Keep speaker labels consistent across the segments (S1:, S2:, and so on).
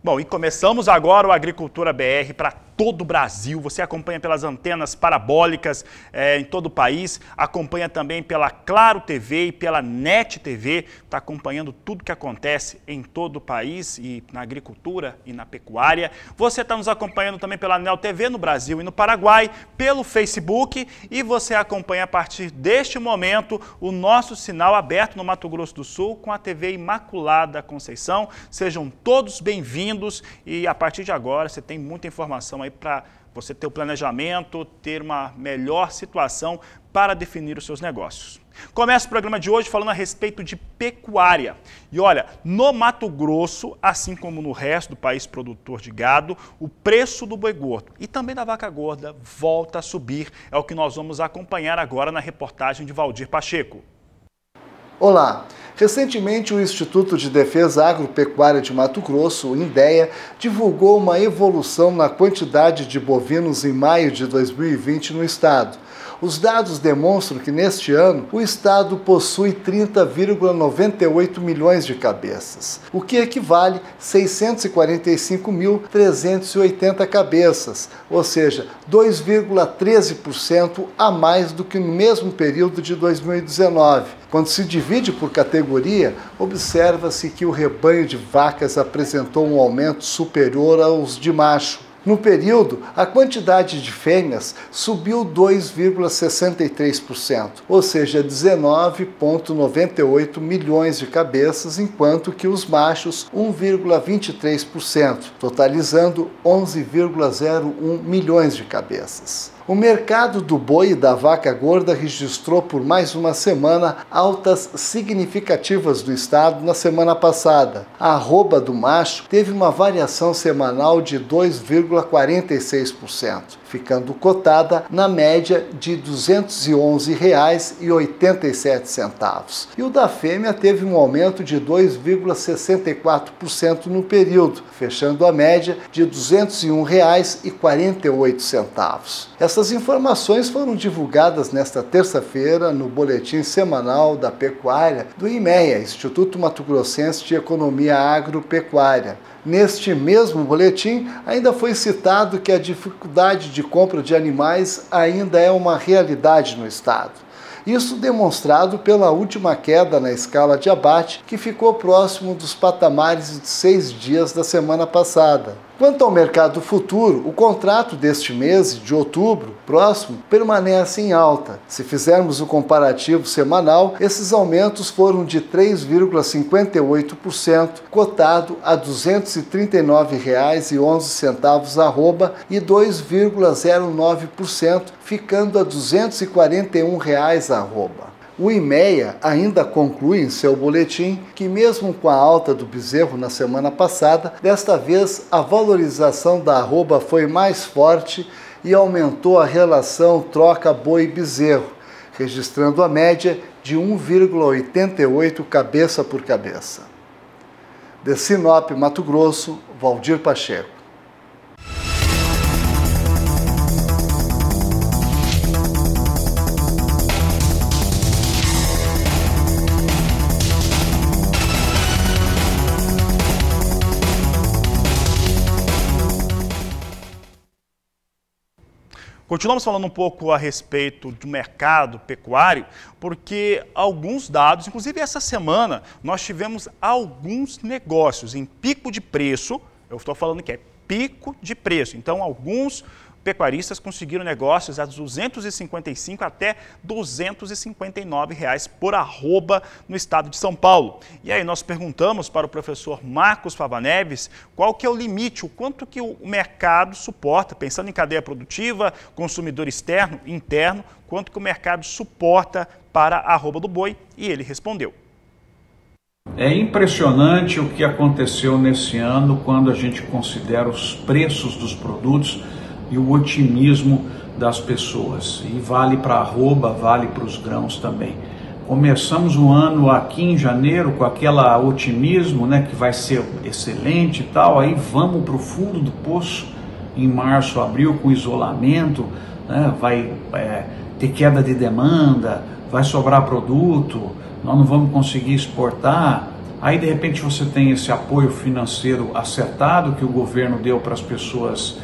S1: Bom, e começamos agora o Agricultura BR para todo o Brasil. Você acompanha pelas antenas parabólicas em todo o país, acompanha também pela Claro TV e pela NET TV, está acompanhando tudo que acontece em todo o país e na agricultura e na pecuária. Você está nos acompanhando também pela Neo TV no Brasil e no Paraguai, pelo Facebook, e você acompanha a partir deste momento o nosso sinal aberto no Mato Grosso do Sul com a TV Imaculada Conceição. Sejam todos bem-vindos e a partir de agora você tem muita informação aí para você ter o planejamento, ter uma melhor situação para definir os seus negócios. Começa o programa de hoje falando a respeito de pecuária. E olha, no Mato Grosso, assim como no resto do país produtor de gado, o preço do boi gordo e também da vaca gorda volta a subir. É o que nós vamos acompanhar agora na reportagem de Valdir Pacheco.
S2: Olá! Recentemente, o Instituto de Defesa Agropecuária de Mato Grosso, o INDEA, divulgou uma evolução na quantidade de bovinos em maio de 2020 no estado. Os dados demonstram que, neste ano, o estado possui 30,98 milhões de cabeças, o que equivale a 645.380 cabeças, ou seja, 2,13% a mais do que no mesmo período de 2019. Quando se divide por categoria, observa-se que o rebanho de vacas apresentou um aumento superior aos de macho. No período, a quantidade de fêmeas subiu 2,63%, ou seja, 19,98 milhões de cabeças, enquanto que os machos 1,23%, totalizando 11,01 milhões de cabeças. O mercado do boi e da vaca gorda registrou por mais uma semana altas significativas do estado na semana passada. A arroba do macho teve uma variação semanal de 2,46%, ficando cotada na média de R$ 211,87. E o da fêmea teve um aumento de 2,64% no período, fechando a média de R$ 201,48. Essas informações foram divulgadas nesta terça-feira no Boletim Semanal da Pecuária do IMEA, Instituto Mato Grossense de Economia Agropecuária. Neste mesmo boletim, ainda foi citado que a dificuldade de compra de animais ainda é uma realidade no estado. Isso demonstrado pela última queda na escala de abate, que ficou próximo dos patamares de 6 dias da semana passada. Quanto ao mercado futuro, o contrato deste mês, de outubro, próximo, permanece em alta. Se fizermos o comparativo semanal, esses aumentos foram de 3,58%, cotado a R$ 239,11 arroba, e 2,09%, ficando a R$ 241 arroba. O IMEA ainda conclui em seu boletim que, mesmo com a alta do bezerro na semana passada, desta vez a valorização da arroba foi mais forte e aumentou a relação troca boi-bezerro, registrando a média de 1,88 cabeça por cabeça. De Sinop, Mato Grosso, Valdir Pacheco.
S1: Continuamos falando um pouco a respeito do mercado pecuário, porque alguns dados, inclusive essa semana, nós tivemos alguns negócios em pico de preço, eu estou falando que é pico de preço, então alguns pecuaristas conseguiram negócios a R$ 255 até R$ 259 por arroba no estado de São Paulo. E aí nós perguntamos para o professor Marcos Fava Neves qual que é o limite, o quanto que o mercado suporta, pensando em cadeia produtiva, consumidor externo, interno, quanto que o mercado suporta para a arroba do boi, e ele respondeu.
S3: É impressionante o que aconteceu nesse ano quando a gente considera os preços dos produtos e o otimismo das pessoas. E vale para a arroba, vale para os grãos também. Começamos o ano aqui em janeiro com aquele otimismo, né, que vai ser excelente e tal, aí vamos para o fundo do poço em março, abril, com isolamento, né, vai ter queda de demanda, vai sobrar produto, nós não vamos conseguir exportar, Aí de repente você tem esse apoio financeiro acertado que o governo deu para as pessoas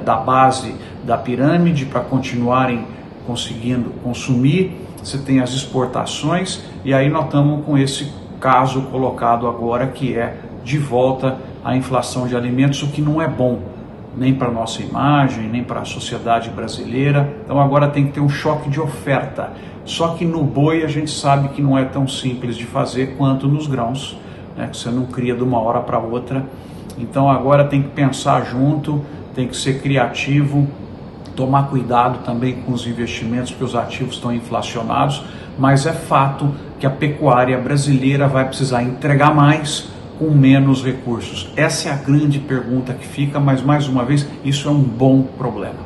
S3: da base da pirâmide para continuarem conseguindo consumir. Você tem as exportações e aí nós estamos com esse caso colocado agora que é de volta a inflação de alimentos, o que não é bom nem para a nossa imagem, nem para a sociedade brasileira. Então agora tem que ter um choque de oferta. Só que no boi a gente sabe que não é tão simples de fazer quanto nos grãos, né, que você não cria de uma hora para outra. Então agora tem que pensar junto, tem que ser criativo, tomar cuidado também com os investimentos, porque os ativos estão inflacionados, mas é fato que a pecuária brasileira vai precisar entregar mais com menos recursos. Essa é a grande pergunta que fica, mas mais uma vez, isso é um bom problema.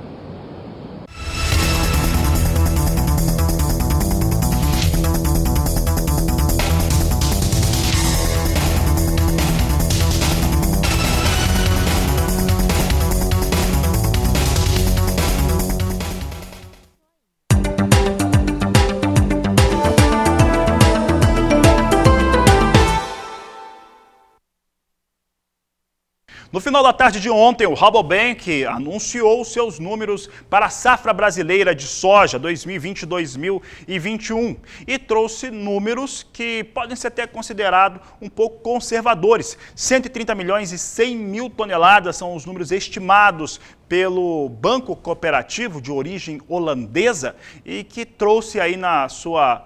S1: No final da tarde de ontem, o Rabobank anunciou seus números para a safra brasileira de soja 2020-2021 e trouxe números que podem ser até considerados um pouco conservadores. 130 milhões e 100 mil toneladas são os números estimados pelo Banco Cooperativo de origem holandesa e que trouxe aí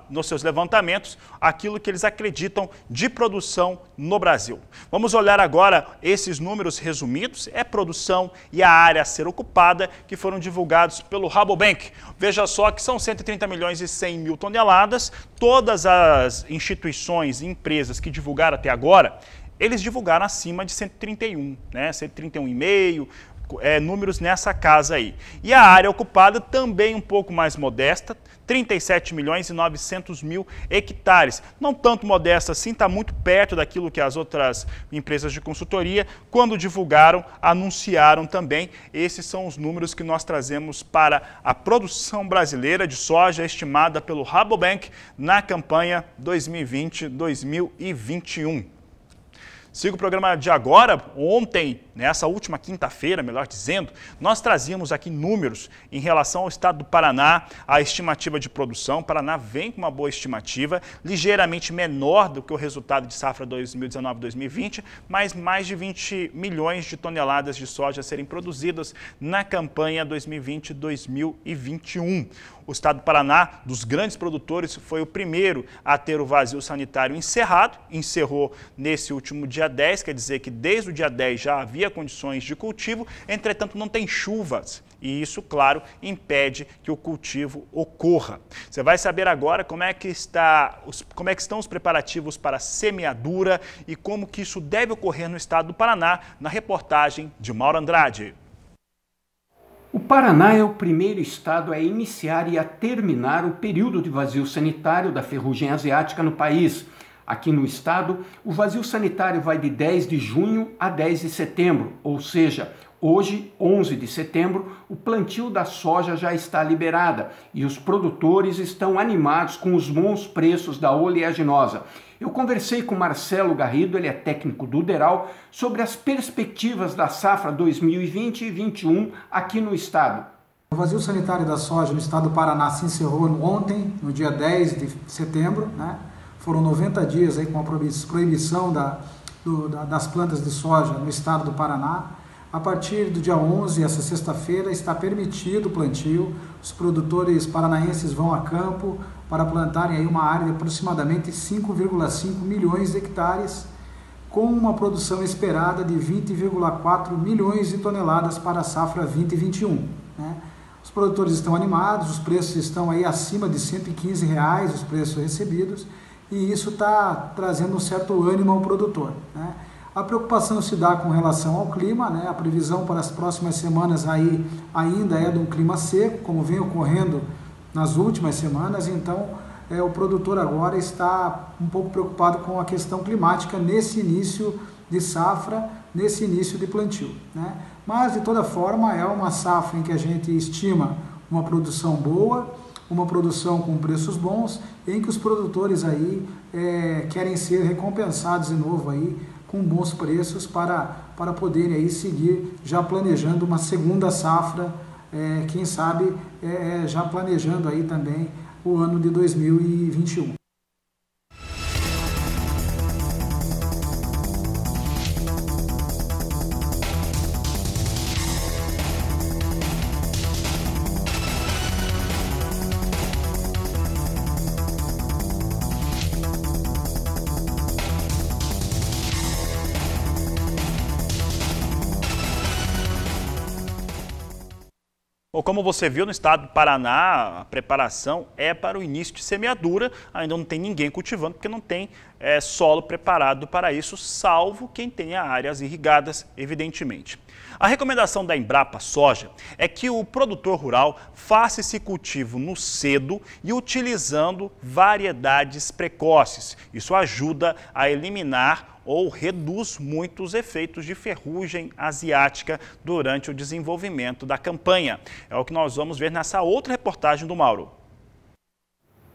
S1: nos seus levantamentos aquilo que eles acreditam de produção no Brasil. Vamos olhar agora esses números resumidos, produção e a área a ser ocupada, que foram divulgados pelo Rabobank. Veja só que são 130 milhões e 100 mil toneladas, todas as instituições e empresas que divulgaram até agora, eles divulgaram acima de 131, né? 131,5, números nessa casa aí. E a área ocupada também um pouco mais modesta, 37 milhões e 900 mil hectares. Não tanto modesta assim, está muito perto daquilo que as outras empresas de consultoria, quando divulgaram, anunciaram também. Esses são os números que nós trazemos para a produção brasileira de soja estimada pelo Rabobank na campanha 2020-2021. Siga o programa de agora. Ontem, nessa última quinta-feira, melhor dizendo, nós trazíamos aqui números em relação ao estado do Paraná, a estimativa de produção. O Paraná vem com uma boa estimativa, ligeiramente menor do que o resultado de safra 2019-2020, mas mais de 20 milhões de toneladas de soja a serem produzidas na campanha 2020-2021. O estado do Paraná, dos grandes produtores, foi o primeiro a ter o vazio sanitário encerrou nesse último dia 10, quer dizer que desde o dia 10 já havia condições de cultivo, entretanto não tem chuvas. E isso, claro, impede que o cultivo ocorra. Você vai saber agora como é que estão os preparativos para a semeadura e como que isso deve ocorrer no estado do Paraná, na reportagem de Mauro Andrade.
S4: O Paraná é o primeiro estado a iniciar e a terminar o período de vazio sanitário da ferrugem asiática no país. Aqui no estado, o vazio sanitário vai de 10 de junho a 10 de setembro, ou seja, hoje, 11 de setembro, o plantio da soja já está liberada e os produtores estão animados com os bons preços da oleaginosa. Eu conversei com Marcelo Garrido, ele é técnico do Uderal, sobre as perspectivas da safra 2020 e 2021 aqui no estado.
S5: O vazio sanitário da soja no estado do Paraná se encerrou ontem, no dia 10 de setembro, né? Foram 90 dias aí com a proibição das plantas de soja no estado do Paraná. A partir do dia 11, essa sexta-feira, está permitido o plantio. Os produtores paranaenses vão a campo para plantarem aí uma área de aproximadamente 5,5 milhões de hectares, com uma produção esperada de 20,4 milhões de toneladas para a safra 2021. Né? Os produtores estão animados, os preços estão aí acima de R$ 115, os preços recebidos, e isso está trazendo um certo ânimo ao produtor. Né? A preocupação se dá com relação ao clima, né? A previsão para as próximas semanas aí ainda é de um clima seco, como vem ocorrendo nas últimas semanas, então o produtor agora está um pouco preocupado com a questão climática nesse início de safra, nesse início de plantio. Né? Mas, de toda forma, é uma safra em que a gente estima uma produção boa, uma produção com preços bons, em que os produtores aí querem ser recompensados de novo aí com bons preços para poderem aí seguir já planejando uma segunda safra, quem sabe já planejando aí também o ano de 2021.
S1: Bom, como você viu, no estado do Paraná, a preparação é para o início de semeadura. Ainda não tem ninguém cultivando, porque não tem solo preparado para isso, salvo quem tenha áreas irrigadas, evidentemente. A recomendação da Embrapa Soja é que o produtor rural faça esse cultivo no cedo e utilizando variedades precoces. Isso ajuda a eliminar ou reduz muito os efeitos de ferrugem asiática durante o desenvolvimento da campanha. É o que nós vamos ver nessa outra reportagem do Mauro.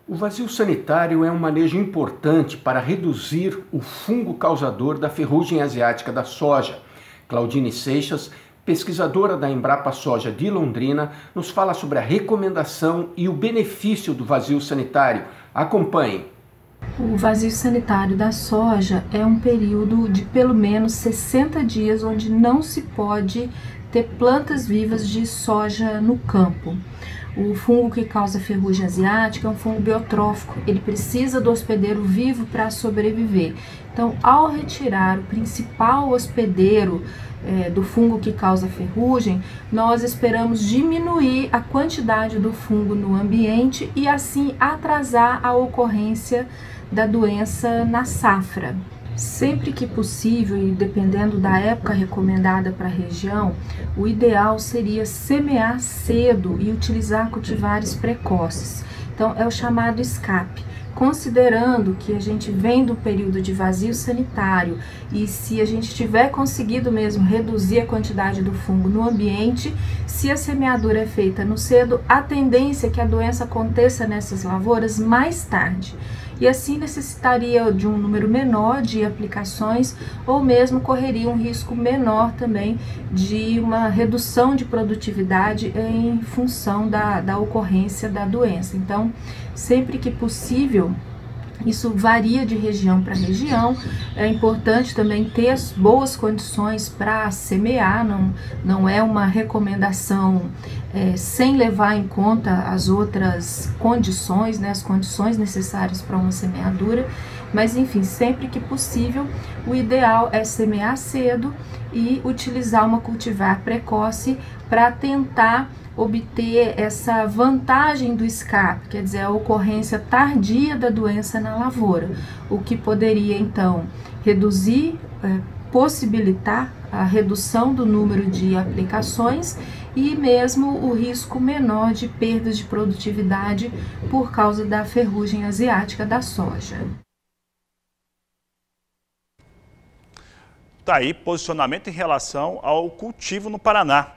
S4: O vazio sanitário é um manejo importante para reduzir o fungo causador da ferrugem asiática da soja. Claudine Seixas, pesquisadora da Embrapa Soja de Londrina, nos fala sobre a recomendação e o benefício do vazio sanitário. Acompanhe.
S6: O vazio sanitário da soja é um período de pelo menos 60 dias onde não se pode ter plantas vivas de soja no campo. O fungo que causa ferrugem asiática é um fungo biotrófico, ele precisa do hospedeiro vivo para sobreviver. Então, ao retirar o principal hospedeiro do fungo que causa ferrugem, nós esperamos diminuir a quantidade do fungo no ambiente e assim atrasar a ocorrência da doença na safra. Sempre que possível e dependendo da época recomendada para a região, o ideal seria semear cedo e utilizar cultivares precoces. Então é o chamado escape. Considerando que a gente vem do período de vazio sanitário e se a gente tiver conseguido mesmo reduzir a quantidade do fungo no ambiente, se a semeadura é feita no cedo, a tendência é que a doença aconteça nessas lavouras mais tarde. E assim necessitaria de um número menor de aplicações ou mesmo correria um risco menor também de uma redução de produtividade em função da ocorrência da doença. Então, sempre que possível, isso varia de região para região, é importante também ter as boas condições para semear, não é uma recomendação sem levar em conta as outras condições, né, as condições necessárias para uma semeadura, mas enfim, sempre que possível, o ideal é semear cedo e utilizar uma cultivar precoce para tentar obter essa vantagem do escape, quer dizer, a ocorrência tardia da doença na lavoura, o que poderia então reduzir, possibilitar a redução do número de aplicações e mesmo o risco menor de perdas de produtividade por causa da ferrugem asiática da soja.
S1: Está aí posicionamento em relação ao cultivo no Paraná.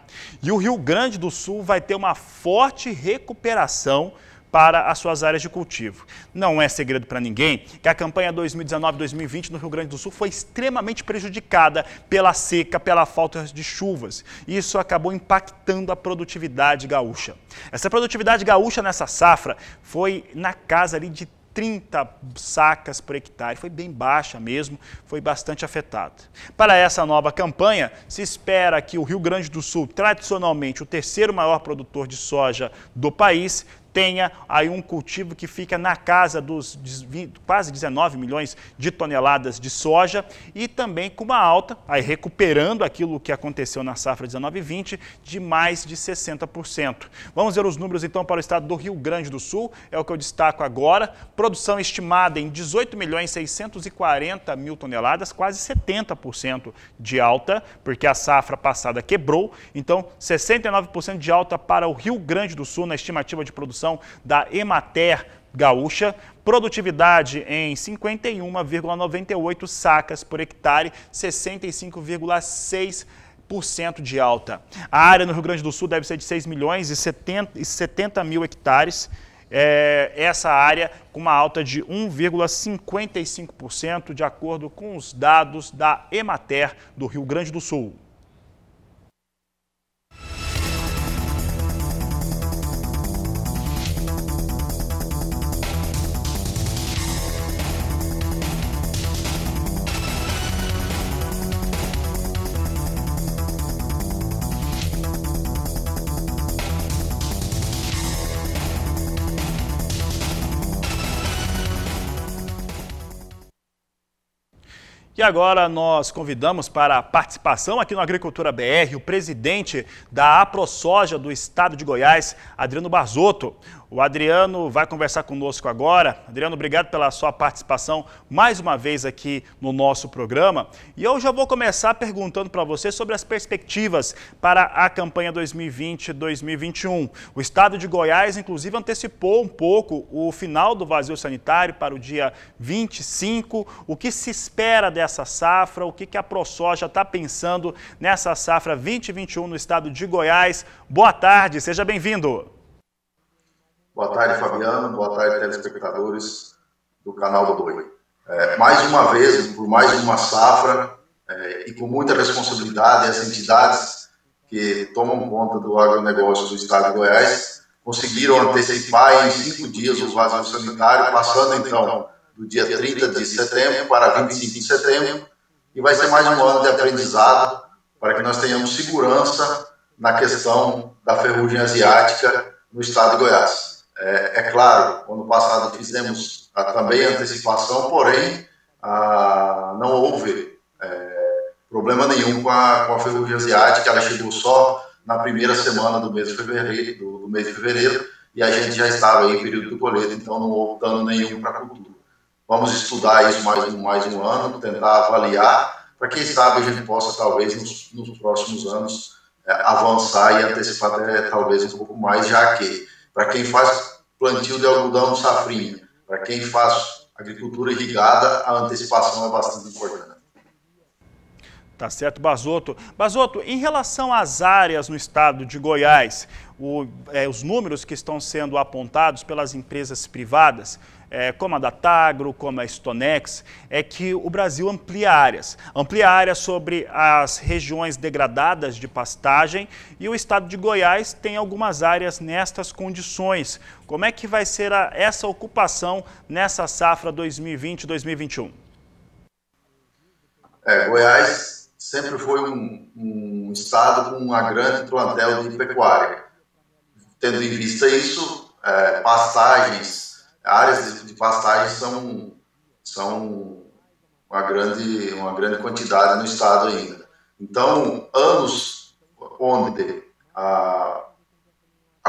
S1: E o Rio Grande do Sul vai ter uma forte recuperação para as suas áreas de cultivo. Não é segredo para ninguém que a campanha 2019-2020 no Rio Grande do Sul foi extremamente prejudicada pela seca, pela falta de chuvas. Isso acabou impactando a produtividade gaúcha. Essa produtividade gaúcha nessa safra foi na casa ali de 30 sacas por hectare, foi bem baixa mesmo, foi bastante afetada. Para essa nova campanha, se espera que o Rio Grande do Sul, tradicionalmente o terceiro maior produtor de soja do país, tenha aí um cultivo que fica na casa dos quase 19 milhões de toneladas de soja e também com uma alta, aí recuperando aquilo que aconteceu na safra 19/20, de mais de 60%. Vamos ver os números então para o estado do Rio Grande do Sul, é o que eu destaco agora. Produção estimada em 18 milhões 640 mil toneladas, quase 70% de alta, porque a safra passada quebrou. Então, 69% de alta para o Rio Grande do Sul na estimativa de produção da Emater gaúcha, produtividade em 51,98 sacas por hectare, 65,6% de alta. A área no Rio Grande do Sul deve ser de 6 milhões e 70 mil hectares, essa área com uma alta de 1,55%, de acordo com os dados da Emater do Rio Grande do Sul. E agora nós convidamos para a participação aqui no Agricultura BR o presidente da AproSoja do estado de Goiás, Adriano Barzotto. O Adriano vai conversar conosco agora. Adriano, obrigado pela sua participação mais uma vez aqui no nosso programa. E eu já vou começar perguntando para você sobre as perspectivas para a campanha 2020-2021. O estado de Goiás, inclusive, antecipou um pouco o final do vazio sanitário para o dia 25. O que se espera dessa safra? O que a AproSoja está pensando nessa safra 2021 no estado de Goiás? Boa tarde, seja bem-vindo.
S7: Boa tarde, Fabiano. Boa tarde, telespectadores do canal do Boi. Mais uma vez, por mais uma safra e com muita responsabilidade, as entidades que tomam conta do agronegócio do estado de Goiás conseguiram antecipar em 5 dias o vazio sanitário, passando então do dia 30 de setembro para 25 de setembro, e vai ser mais um ano de aprendizado para que nós tenhamos segurança na questão da ferrugem asiática no estado de Goiás. É claro, ano passado fizemos também antecipação, porém não houve problema nenhum com a ferrugem asiática. Ela chegou só na primeira semana do mês de fevereiro, e a gente já estava em período de colheita, então não houve dano nenhum para a cultura. Vamos estudar isso mais um ano, tentar avaliar, para quem sabe a gente possa talvez nos próximos anos avançar e antecipar até talvez um pouco mais, já que para quem faz plantio de algodão no safrinha, para quem faz agricultura irrigada, a antecipação é bastante importante.
S1: Tá certo, Barzotto. Barzotto, em relação às áreas no estado de Goiás, os números que estão sendo apontados pelas empresas privadas, como a Datagro, como a Stonex, é que o Brasil amplia áreas sobre as regiões degradadas de pastagem, e o estado de Goiás tem algumas áreas nestas condições. Como é que vai ser essa ocupação nessa safra 2020-2021?
S7: Goiás sempre foi um estado com uma grande plantel de pecuária. Tendo em vista isso, áreas de pastagem são uma grande quantidade no estado ainda. Então, anos onde a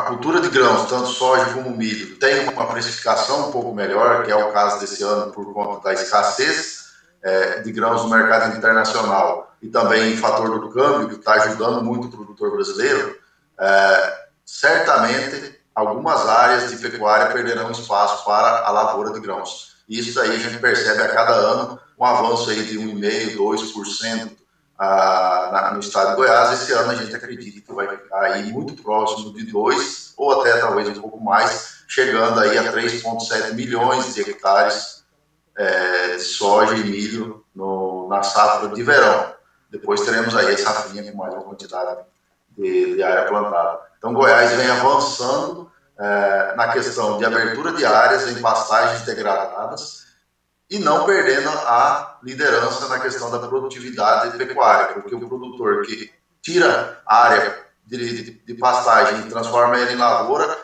S7: cultura de grãos, tanto soja como milho, tem uma precificação um pouco melhor, que é o caso desse ano por conta da escassez de grãos no mercado internacional, e também fator do câmbio, que está ajudando muito o produtor brasileiro, certamente algumas áreas de pecuária perderão espaço para a lavoura de grãos. Isso aí a gente percebe a cada ano um avanço aí de 1,5%, 2% no estado de Goiás. Esse ano a gente acredita que vai ficar aí muito próximo de 2%, ou até talvez um pouco mais, chegando aí a 3,7 milhões de hectares de soja e milho na safra de verão. Depois teremos aí a safrinha com mais uma quantidade de área plantada. Então, Goiás vem avançando na questão de abertura de áreas em pastagens degradadas e não perdendo a liderança na questão da produtividade pecuária, porque o produtor que tira a área de pastagem e transforma ele em lavoura,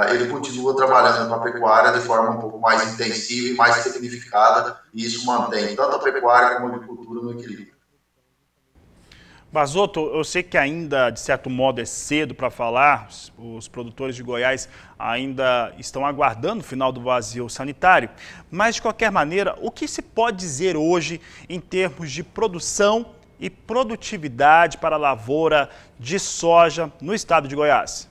S7: ele continua trabalhando com a pecuária de forma um pouco mais intensiva e mais tecnificada, e isso mantém tanto a pecuária como a agricultura no equilíbrio.
S1: Barzotto, eu sei que ainda, de certo modo, é cedo para falar, os produtores de Goiás ainda estão aguardando o final do vazio sanitário, mas, de qualquer maneira, o que se pode dizer hoje em termos de produção e produtividade para a lavoura de soja no estado de Goiás?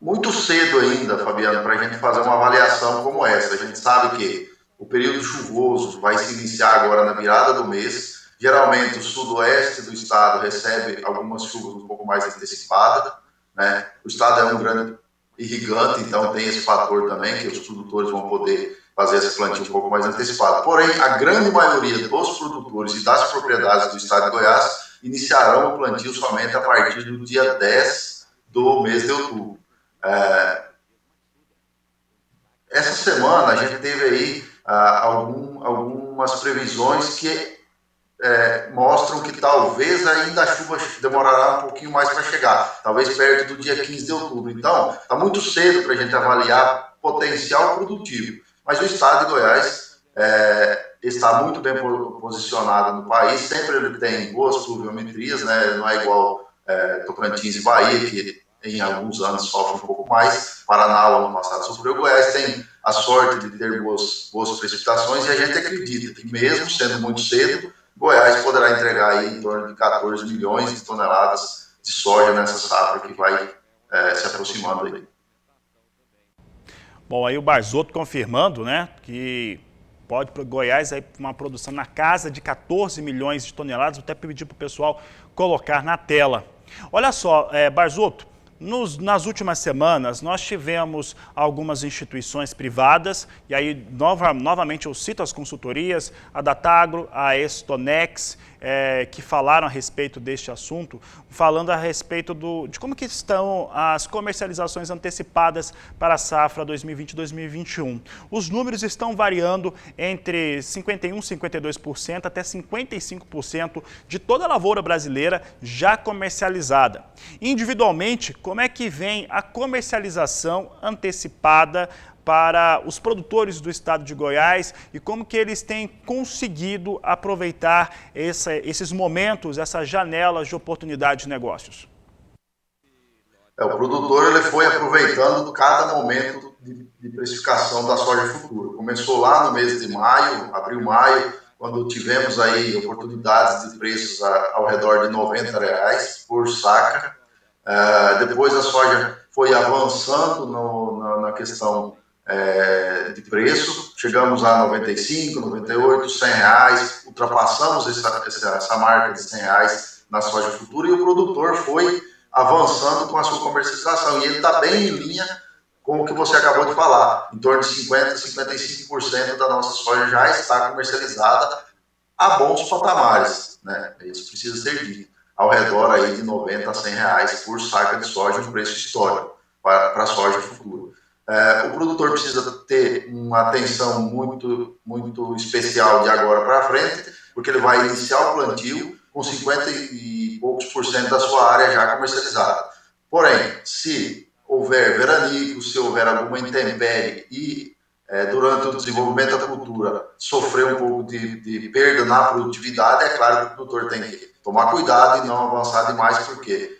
S7: Muito cedo ainda, Fabiano, para a gente fazer uma avaliação como essa. A gente sabe que o período chuvoso vai se iniciar agora na virada do mês. Geralmente o sudoeste do estado recebe algumas chuvas um pouco mais antecipadas, né? O estado é um grande irrigante, então tem esse fator também, que os produtores vão poder fazer esse plantio um pouco mais antecipado. Porém, a grande maioria dos produtores e das propriedades do estado de Goiás iniciarão o plantio somente a partir do dia 10 do mês de outubro. Essa semana a gente teve aí algumas previsões que mostram que talvez ainda a chuva demorará um pouquinho mais para chegar, talvez perto do dia 15 de outubro. Então, está muito cedo para a gente avaliar potencial produtivo. Mas o estado de Goiás está muito bem posicionado no país, sempre ele tem boas pluviometrias, né? Não é igual Tocantins e Bahia, que em alguns anos sofre um pouco mais. Paraná, o ano passado, sofreu. Goiás tem a sorte de ter boas precipitações e a gente acredita que, mesmo sendo muito cedo, Goiás poderá entregar aí em torno de 14 milhões de toneladas de soja nessa safra que vai se aproximando aí.
S1: Bom, aí o Barzotto confirmando, né, que pode para Goiás aí uma produção na casa de 14 milhões de toneladas. Vou até pedir para o pessoal colocar na tela. Olha só, Barzotto, nas últimas semanas nós tivemos algumas instituições privadas, e aí novamente eu cito as consultorias, a Datagro, a Estonex, que falaram a respeito deste assunto, falando a respeito de como que estão as comercializações antecipadas para a safra 2020-2021. Os números estão variando entre 51% e 52% até 55% de toda a lavoura brasileira já comercializada. Individualmente, como é que vem a comercialização antecipada para os produtores do estado de Goiás e como que eles têm conseguido aproveitar esses momentos, essas janelas de oportunidade de negócios?
S7: O produtor ele foi aproveitando cada momento de precificação da soja futura. Começou lá no mês de maio, abril, maio, quando tivemos aí oportunidades de preços ao redor de R$90 por saca. Depois a soja foi avançando na questão de preço, chegamos a 95, 98, R$100, ultrapassamos essa marca de R$100 na soja futura e o produtor foi avançando com a sua comercialização e ele está bem em linha com o que você acabou de falar, em torno de 50% a 55% da nossa soja já está comercializada a bons patamares, né? Isso precisa ser dito, ao redor aí de 90 a R$100 por saca de soja, um preço histórico para a soja futura. O produtor precisa ter uma atenção muito especial de agora para frente, porque ele vai iniciar o plantio com 50 e poucos % da sua área já comercializada. Porém, se houver veranico, se houver alguma intempérie e durante o desenvolvimento da cultura sofrer um pouco de perda na produtividade, é claro que o produtor tem que tomar cuidado e não avançar demais, porque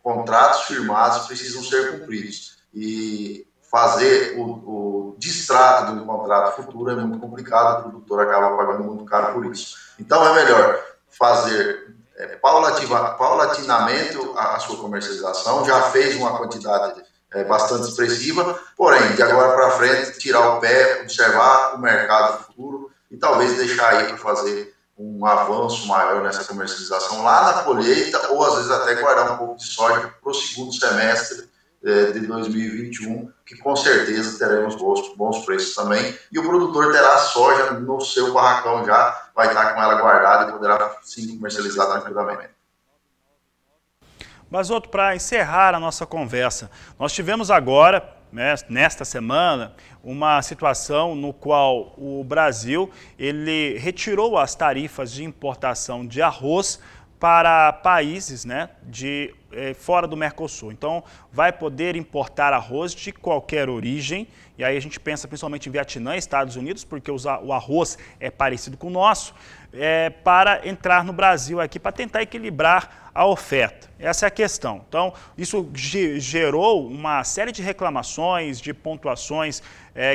S7: contratos firmados precisam ser cumpridos. E fazer o distrato de um contrato futuro é muito complicado, o produtor acaba pagando muito caro por isso. Então é melhor fazer paulatinamente a sua comercialização, já fez uma quantidade bastante expressiva, porém, de agora para frente, tirar o pé, observar o mercado futuro e talvez deixar aí para fazer um avanço maior nessa comercialização lá na colheita, ou às vezes até guardar um pouco de soja para o segundo semestre de 2021, que com certeza teremos bons preços também, e o produtor terá soja no seu barracão já, vai estar com ela guardada e poderá sim comercializar tranquilamente.
S1: Barzotto, para encerrar a nossa conversa, nós tivemos agora, nesta semana, uma situação no qual o Brasil ele retirou as tarifas de importação de arroz para países fora do Mercosul. Então, vai poder importar arroz de qualquer origem, e aí a gente pensa principalmente em Vietnã e Estados Unidos, porque o arroz é parecido com o nosso, para entrar no Brasil aqui, para tentar equilibrar a oferta. Essa é a questão. Então, isso gerou uma série de reclamações, de pontuações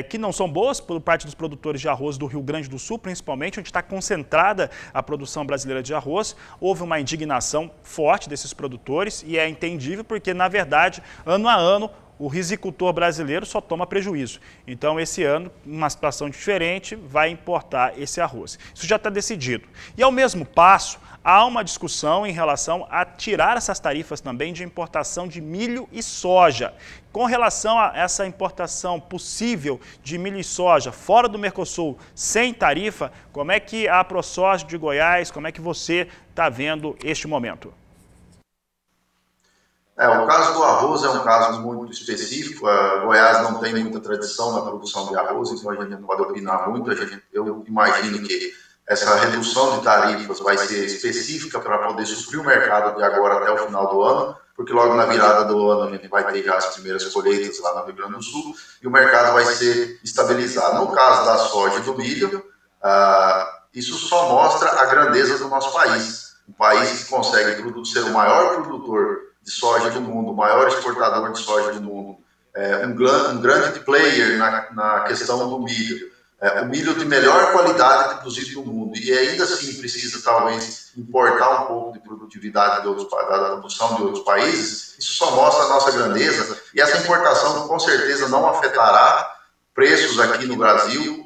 S1: que não são boas por parte dos produtores de arroz do Rio Grande do Sul, principalmente, onde está concentrada a produção brasileira de arroz. Houve uma indignação forte desses produtores e é entendível porque, na verdade, ano a ano, o risicultor brasileiro só toma prejuízo. Então, esse ano, uma situação diferente, vai importar esse arroz. Isso já está decidido. E, ao mesmo passo, há uma discussão em relação a tirar essas tarifas também de importação de milho e soja. Com relação a essa importação possível de milho e soja fora do Mercosul, sem tarifa, como é que a ProSoja de Goiás, como é que você está vendo este momento?
S7: O caso do arroz é um caso muito específico. Goiás não tem muita tradição na produção de arroz, então a gente não pode opinar muito. Eu imagino que essa redução de tarifas vai ser específica para poder suprir o mercado de agora até o final do ano, porque logo na virada do ano a gente vai ter já as primeiras colheitas lá no Rio Grande do Sul e o mercado vai ser estabilizado. No caso da soja e do milho, isso só mostra a grandeza do nosso país. Um país que consegue ser o maior produtor de soja do mundo, o maior exportador de soja do mundo, um grande player na questão do milho. O milho de melhor qualidade produzido no mundo e ainda assim precisa talvez importar um pouco de produtividade da produção de outros países, isso só mostra a nossa grandeza e essa importação com certeza não afetará preços aqui no Brasil,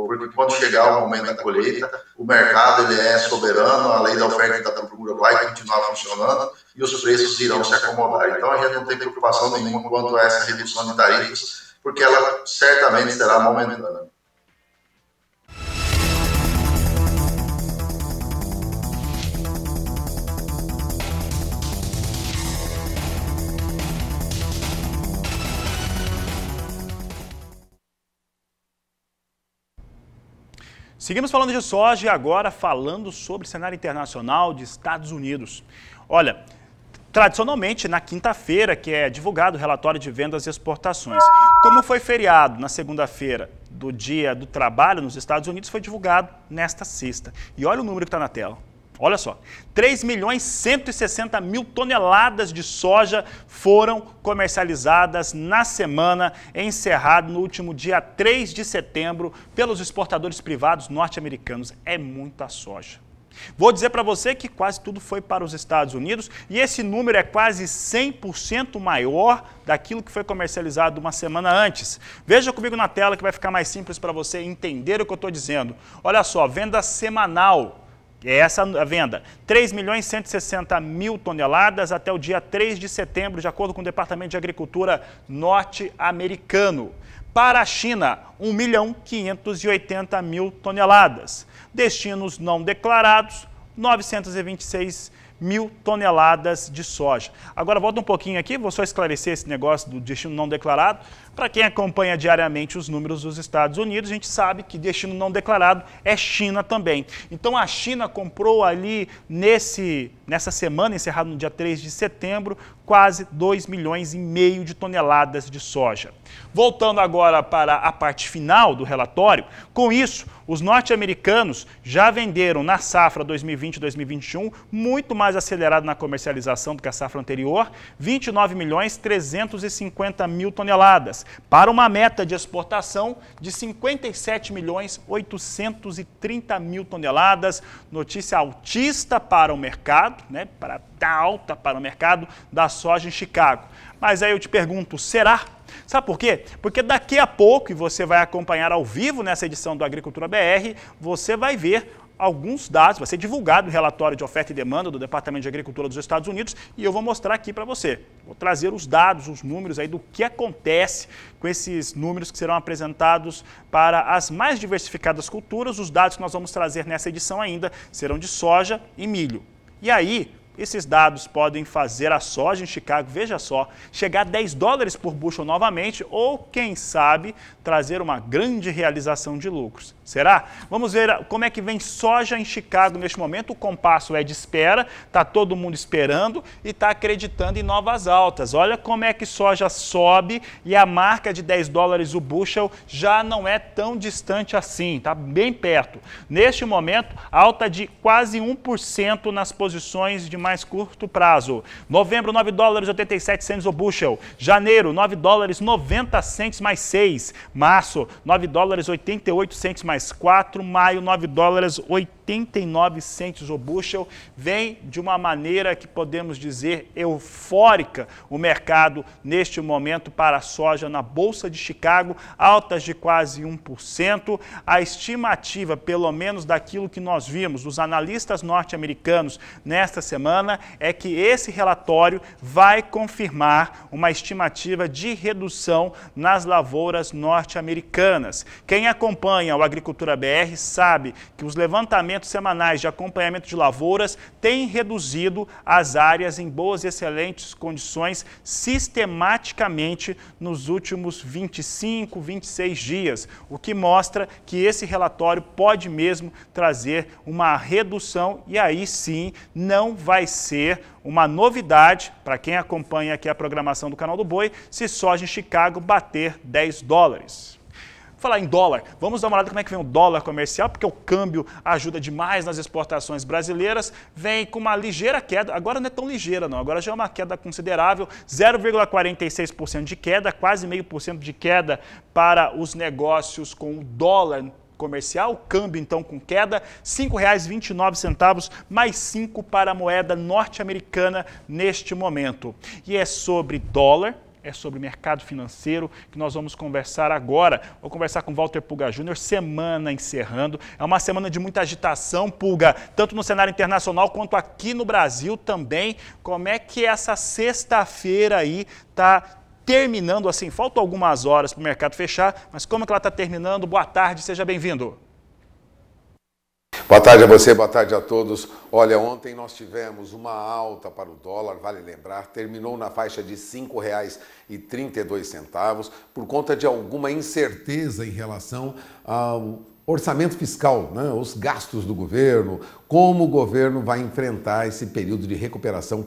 S7: porque quando chegar o momento da colheita, o mercado ele é soberano, a lei da oferta e da procura vai continuar funcionando e os preços irão se acomodar. Então a gente não tem preocupação nenhuma quanto a essa redução de tarifas, porque ela certamente será momentânea.
S1: Seguimos falando de soja e agora falando sobre o cenário internacional de Estados Unidos. Olha, tradicionalmente na quinta-feira que é divulgado o relatório de vendas e exportações. Como foi feriado na segunda-feira do Dia do Trabalho nos Estados Unidos, foi divulgado nesta sexta. E olha o número que está na tela. Olha só, 3.160.000 toneladas de soja foram comercializadas na semana encerrada no último dia 3 de setembro pelos exportadores privados norte-americanos. É muita soja. Vou dizer para você que quase tudo foi para os Estados Unidos e esse número é quase 100% maior daquilo que foi comercializado uma semana antes. Veja comigo na tela que vai ficar mais simples para você entender o que eu estou dizendo. Olha só, venda semanal. É essa a venda, 3.160.000 toneladas até o dia 3 de setembro, de acordo com o Departamento de Agricultura norte-americano. Para a China, 1.580.000 toneladas. Destinos não declarados, 926.000 toneladas de soja. Agora volta um pouquinho aqui, vou só esclarecer esse negócio do destino não declarado. Para quem acompanha diariamente os números dos Estados Unidos, a gente sabe que destino não declarado é China também. Então a China comprou ali nessa semana, encerrada no dia 3 de setembro, quase 2,5 milhões de toneladas de soja. Voltando agora para a parte final do relatório, com isso, os norte-americanos já venderam na safra 2020-2021, muito mais acelerado na comercialização do que a safra anterior, 29.350.000 toneladas, para uma meta de exportação de 57.830.000 toneladas. Notícia altista para o mercado, né? Alta para o mercado da soja em Chicago. Mas aí eu te pergunto, será? Sabe por quê? Porque daqui a pouco, e você vai acompanhar ao vivo nessa edição do Agricultura BR, você vai ver alguns dados, vai ser divulgado o relatório de oferta e demanda do Departamento de Agricultura dos Estados Unidos e eu vou mostrar aqui para você. Vou trazer os dados, os números aí do que acontece com esses números que serão apresentados para as mais diversificadas culturas. Os dados que nós vamos trazer nessa edição ainda serão de soja e milho. E aí, esses dados podem fazer a soja em Chicago, veja só, chegar a $10 por bushel novamente ou, quem sabe, trazer uma grande realização de lucros. Será? Vamos ver como é que vem soja em Chicago neste momento. O compasso é de espera, está todo mundo esperando e está acreditando em novas altas. Olha como é que soja sobe e a marca de $10 o bushel já não é tão distante assim, está bem perto. Neste momento, alta de quase 1% nas posições de mais curto prazo. Novembro, $9,87 o bushel. Janeiro, $9,90 mais 6. Março, $9,88 mais 4. Maio, $9,80 89 cents o bushel. Vem de uma maneira que podemos dizer eufórica o mercado neste momento para a soja na Bolsa de Chicago, altas de quase 1%. A estimativa, pelo menos daquilo que nós vimos dos analistas norte-americanos nesta semana, é que esse relatório vai confirmar uma estimativa de redução nas lavouras norte-americanas. Quem acompanha o Agricultura BR sabe que os levantamentos semanais de acompanhamento de lavouras têm reduzido as áreas em boas e excelentes condições sistematicamente nos últimos 25, 26 dias, o que mostra que esse relatório pode mesmo trazer uma redução e aí sim não vai ser uma novidade para quem acompanha aqui a programação do Canal do Boi se soja em Chicago bater 10 dólares. Falar em dólar, vamos dar uma olhada como é que vem o dólar comercial, porque o câmbio ajuda demais nas exportações brasileiras, vem com uma ligeira queda, agora não é tão ligeira não, agora já é uma queda considerável, 0,46% de queda, quase 0,5% de queda para os negócios com o dólar comercial, o câmbio então com queda, R$ 5,29, mais 5 para a moeda norte-americana neste momento. E é sobre dólar, é sobre mercado financeiro que nós vamos conversar agora. Vou conversar com Walter Pulga Júnior, semana encerrando. É uma semana de muita agitação, Pulga, tanto no cenário internacional quanto aqui no Brasil também. Como é que essa sexta-feira aí está terminando assim? Faltam algumas horas para o mercado fechar, mas como é que ela está terminando? Boa tarde, seja bem-vindo.
S8: Boa tarde a você, boa tarde a todos. Olha, ontem nós tivemos uma alta para o dólar, vale lembrar, terminou na faixa de R$ 5,32 por conta de alguma incerteza em relação ao orçamento fiscal, né? Os gastos do governo, como o governo vai enfrentar esse período de recuperação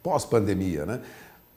S8: pós-pandemia, né?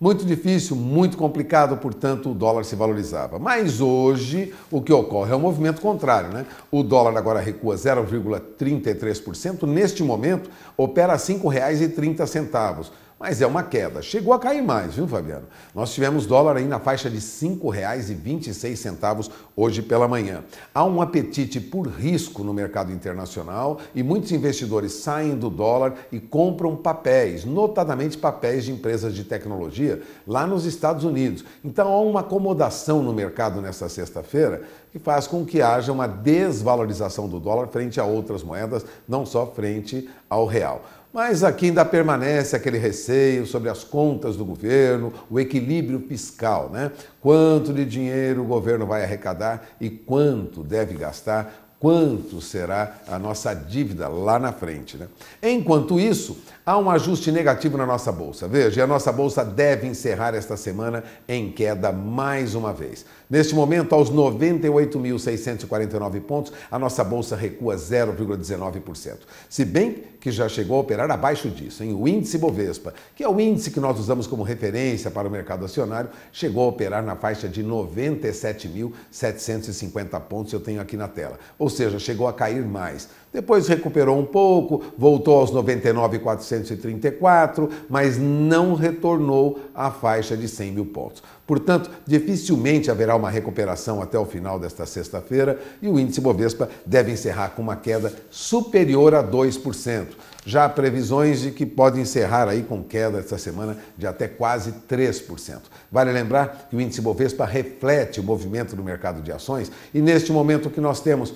S8: Muito difícil, muito complicado, portanto o dólar se valorizava. Mas hoje o que ocorre é um movimento contrário, né? O dólar agora recua 0,33%, neste momento opera a R$ 5,30. Mas é uma queda. Chegou a cair mais, viu, Fabiano? Nós tivemos dólar aí na faixa de R$ 5,26 hoje pela manhã. Há um apetite por risco no mercado internacional e muitos investidores saem do dólar e compram papéis, notadamente papéis de empresas de tecnologia lá nos Estados Unidos. Então há uma acomodação no mercado nesta sexta-feira que faz com que haja uma desvalorização do dólar frente a outras moedas, não só frente ao real. Mas aqui ainda permanece aquele receio sobre as contas do governo, o equilíbrio fiscal, né? Quanto de dinheiro o governo vai arrecadar e quanto deve gastar, quanto será a nossa dívida lá na frente, né? Enquanto isso, há um ajuste negativo na nossa bolsa. Veja, a nossa bolsa deve encerrar esta semana em queda mais uma vez. Neste momento, aos 98.649 pontos, a nossa bolsa recua 0,19%. Se bem que já chegou a operar abaixo disso, hein? O índice Bovespa, que é o índice que nós usamos como referência para o mercado acionário, chegou a operar na faixa de 97.750 pontos, eu tenho aqui na tela. Ou seja, chegou a cair mais. Depois recuperou um pouco, voltou aos 99.434, mas não retornou à faixa de 100 mil pontos. Portanto, dificilmente haverá uma recuperação até o final desta sexta-feira e o índice Bovespa deve encerrar com uma queda superior a 2%. Já há previsões de que pode encerrar aí com queda esta semana de até quase 3%. Vale lembrar que o índice Bovespa reflete o movimento do mercado de ações e neste momento o que nós temos,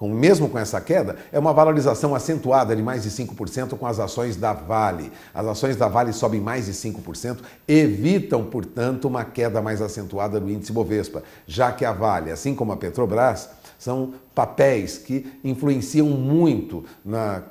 S8: mesmo com essa queda, é uma valorização acentuada de mais de 5% com as ações da Vale. As ações da Vale sobem mais de 5%, evitam, portanto, uma queda mais acentuada do índice Bovespa, já que a Vale, assim como a Petrobras, são papéis que influenciam muito na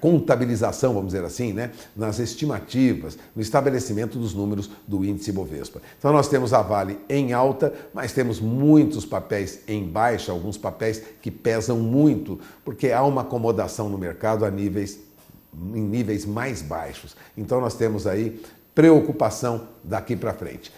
S8: contabilização, vamos dizer assim, né? Nas estimativas, no estabelecimento dos números do índice Bovespa. Então nós temos a Vale em alta, mas temos muitos papéis em baixa, alguns papéis que pesam muito, porque há uma acomodação no mercado em níveis mais baixos. Então nós temos aí preocupação daqui para frente.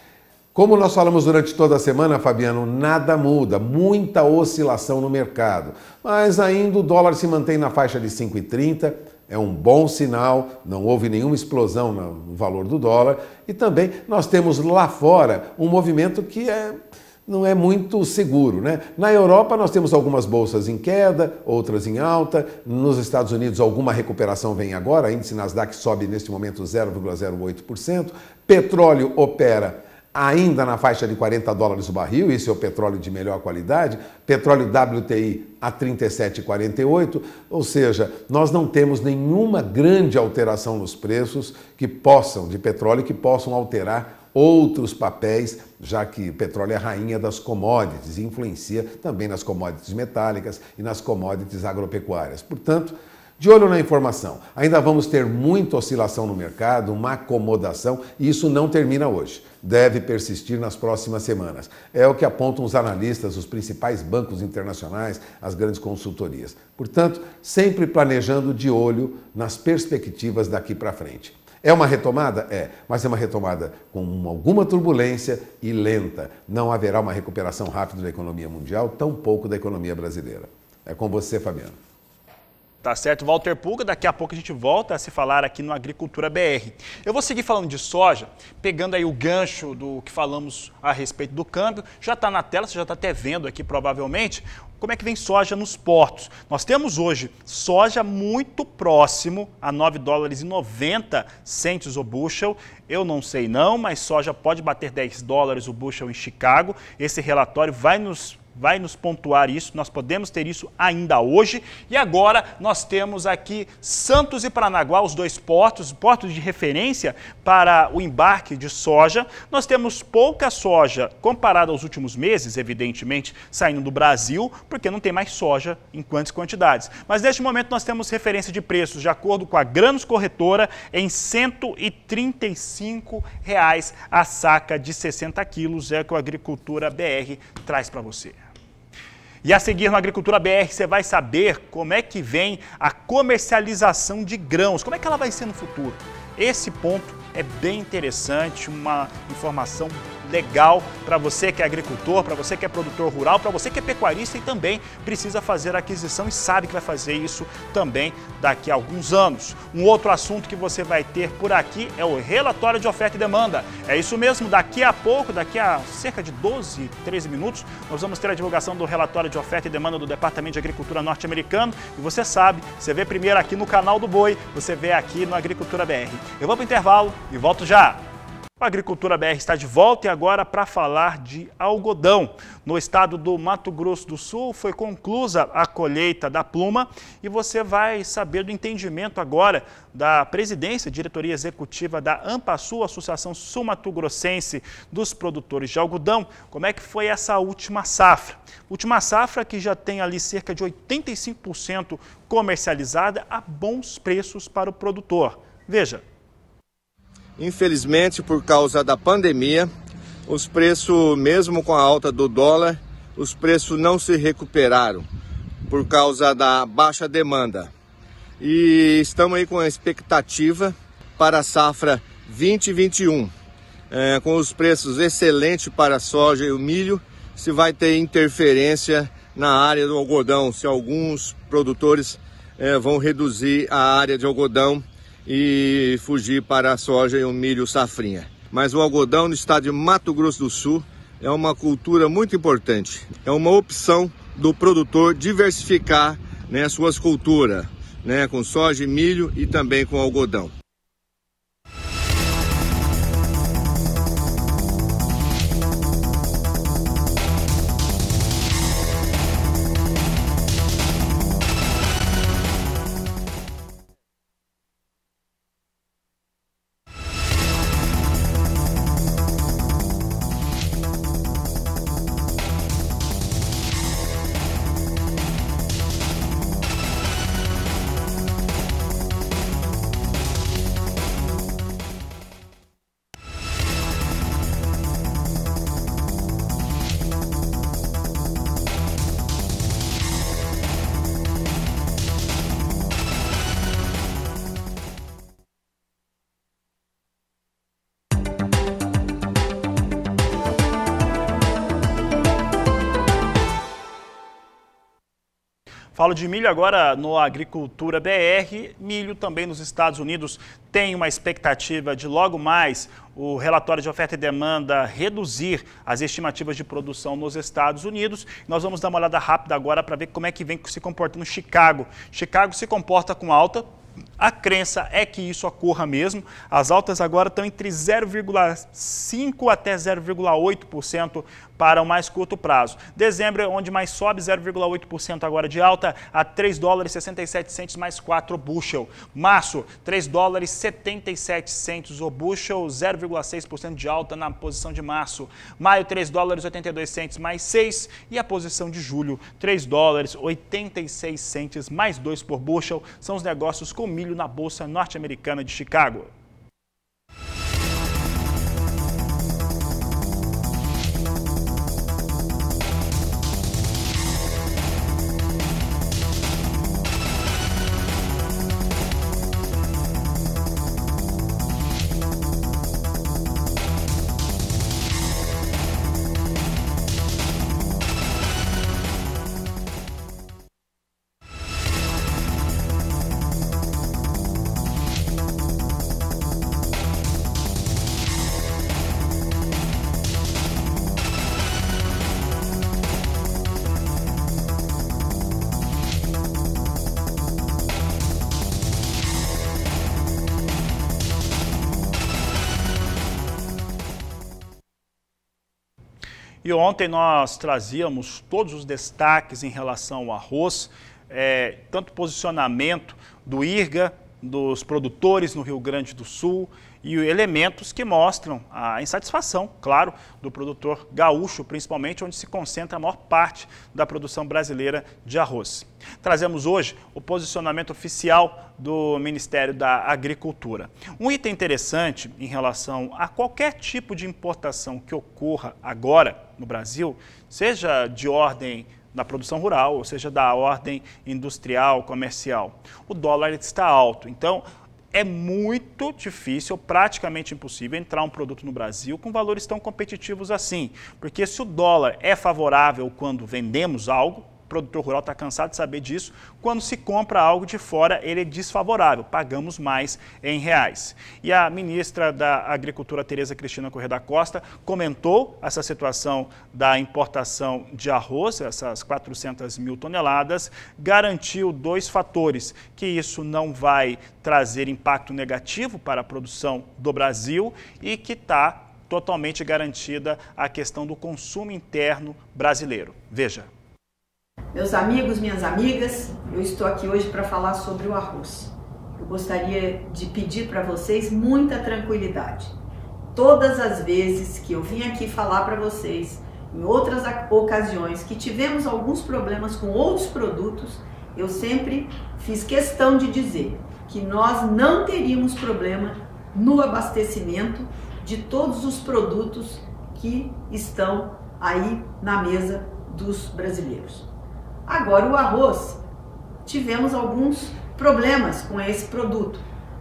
S8: Como nós falamos durante toda a semana, Fabiano, nada muda, muita oscilação no mercado. Mas ainda o dólar se mantém na faixa de 5,30, é um bom sinal, não houve nenhuma explosão no valor do dólar. E também nós temos lá fora um movimento que é não é muito seguro, né? Na Europa nós temos algumas bolsas em queda, outras em alta. Nos Estados Unidos alguma recuperação vem agora, índice Nasdaq sobe neste momento 0,08%. Petróleo opera ainda na faixa de $40 o barril, esse é o petróleo de melhor qualidade. Petróleo WTI a 37,48, ou seja, nós não temos nenhuma grande alteração nos preços de petróleo que possam alterar outros papéis, já que o petróleo é a rainha das commodities e influencia também nas commodities metálicas e nas commodities agropecuárias. Portanto, de olho na informação, ainda vamos ter muita oscilação no mercado, uma acomodação, e isso não termina hoje. Deve persistir nas próximas semanas. É o que apontam os analistas, os principais bancos internacionais, as grandes consultorias. Portanto, sempre planejando de olho nas perspectivas daqui para frente. É uma retomada? É, mas é uma retomada com alguma turbulência e lenta. Não haverá uma recuperação rápida da economia mundial, tampouco da economia brasileira. É com você, Fabiano.
S1: Tá certo, Walter Pulga, daqui a pouco a gente volta a se falar aqui no Agricultura BR. Eu vou seguir falando de soja, pegando aí o gancho do que falamos a respeito do câmbio. Já está na tela, você já está até vendo aqui provavelmente, como é que vem soja nos portos. Nós temos hoje soja muito próximo a $9,90 o bushel. Eu não sei não, mas soja pode bater $10 o bushel em Chicago. Esse relatório vai nos pontuar isso, nós podemos ter isso ainda hoje. E agora nós temos aqui Santos e Paranaguá, os dois portos de referência para o embarque de soja. Nós temos pouca soja comparada aos últimos meses, evidentemente, saindo do Brasil, porque não tem mais soja em quantas quantidades. Mas neste momento nós temos referência de preços, de acordo com a Grãos Corretora, em R$ 135 a saca de 60 quilos, é o que o Agricultura BR traz para você. E a seguir no Agricultura BR você vai saber como é que vem a comercialização de grãos, como é que ela vai ser no futuro. Esse ponto é bem interessante, uma informação legal para você que é agricultor, para você que é produtor rural, para você que é pecuarista e também precisa fazer a aquisição e sabe que vai fazer isso também daqui a alguns anos. Um outro assunto que você vai ter por aqui é o relatório de oferta e demanda. É isso mesmo, daqui a pouco, daqui a cerca de 12, 13 minutos, nós vamos ter a divulgação do relatório de oferta e demanda do Departamento de Agricultura norte-americano. E você sabe, você vê primeiro aqui no canal do Boi, você vê aqui no Agricultura BR. Eu vou para o intervalo e volto já. A Agricultura BR está de volta e agora para falar de algodão. No estado do Mato Grosso do Sul foi conclusa a colheita da pluma e você vai saber do entendimento agora da presidência, diretoria executiva da AMPASSUL, Associação Sul-Mato-Grossense dos Produtores de Algodão, como é que foi essa última safra. Última safra que já tem ali cerca de 85% comercializada a bons preços para o produtor. Veja.
S9: Infelizmente, por causa da pandemia, os preços, mesmo com a alta do dólar, os preços não se recuperaram por causa da baixa demanda. E estamos aí com a expectativa para a safra 2021, com os preços excelentes para a soja e o milho, se vai ter interferência na área do algodão, se alguns produtores vão reduzir a área de algodão e fugir para a soja e o milho safrinha. Mas o algodão no estado de Mato Grosso do Sul é uma cultura muito importante. É uma opção do produtor diversificar, né, suas culturas, né, com soja e milho e também com algodão.
S1: Falo de milho agora no Agricultura BR. Milho também nos Estados Unidos tem uma expectativa de logo mais o relatório de oferta e demanda reduzir as estimativas de produção nos Estados Unidos. Nós vamos dar uma olhada rápida agora para ver como é que vem se comportando Chicago. Chicago se comporta com alta. A crença é que isso ocorra mesmo. As altas agora estão entre 0,5% até 0,8% para o mais curto prazo. Dezembro é onde mais sobe, 0,8% agora de alta a 3 dólares 67 centes mais 4 o bushel. Março, 3 dólares 77 centes o bushel, 0,6% de alta na posição de março. Maio, 3 dólares 82 centes mais 6 e a posição de julho, 3 dólares 86 centes mais 2 por bushel. São os negócios com milho na Bolsa Norte-Americana de Chicago. E ontem nós trazíamos todos os destaques em relação ao arroz, tanto posicionamento do IRGA, dos produtores no Rio Grande do Sul e elementos que mostram a insatisfação, claro, do produtor gaúcho, principalmente onde se concentra a maior parte da produção brasileira de arroz. Trazemos hoje o posicionamento oficial do Ministério da Agricultura. Um item interessante em relação a qualquer tipo de importação que ocorra agora no Brasil, seja de ordem da produção rural, ou seja, da ordem industrial, comercial. O dólar está alto, então é muito difícil, praticamente impossível, entrar um produto no Brasil com valores tão competitivos assim. Porque se o dólar é favorável quando vendemos algo, o produtor rural está cansado de saber disso, quando se compra algo de fora, ele é desfavorável, pagamos mais em reais. E a ministra da Agricultura, Tereza Cristina Corrêa da Costa, comentou essa situação da importação de arroz, essas 400 mil toneladas, garantiu dois fatores, que isso não vai trazer impacto negativo para a produção do Brasil e que está totalmente garantida a questão do consumo interno brasileiro. Veja.
S10: Meus amigos, minhas amigas, eu estou aqui hoje para falar sobre o arroz. Eu gostaria de pedir para vocês muita tranquilidade. Todas as vezes que eu vim aqui falar para vocês, em outras ocasiões que tivemos alguns problemas com outros produtos, eu sempre fiz questão de dizer que nós não teríamos problema no abastecimento de todos os produtos que estão aí na mesa dos brasileiros. Agora, o arroz, tivemos alguns problemas com esse produto.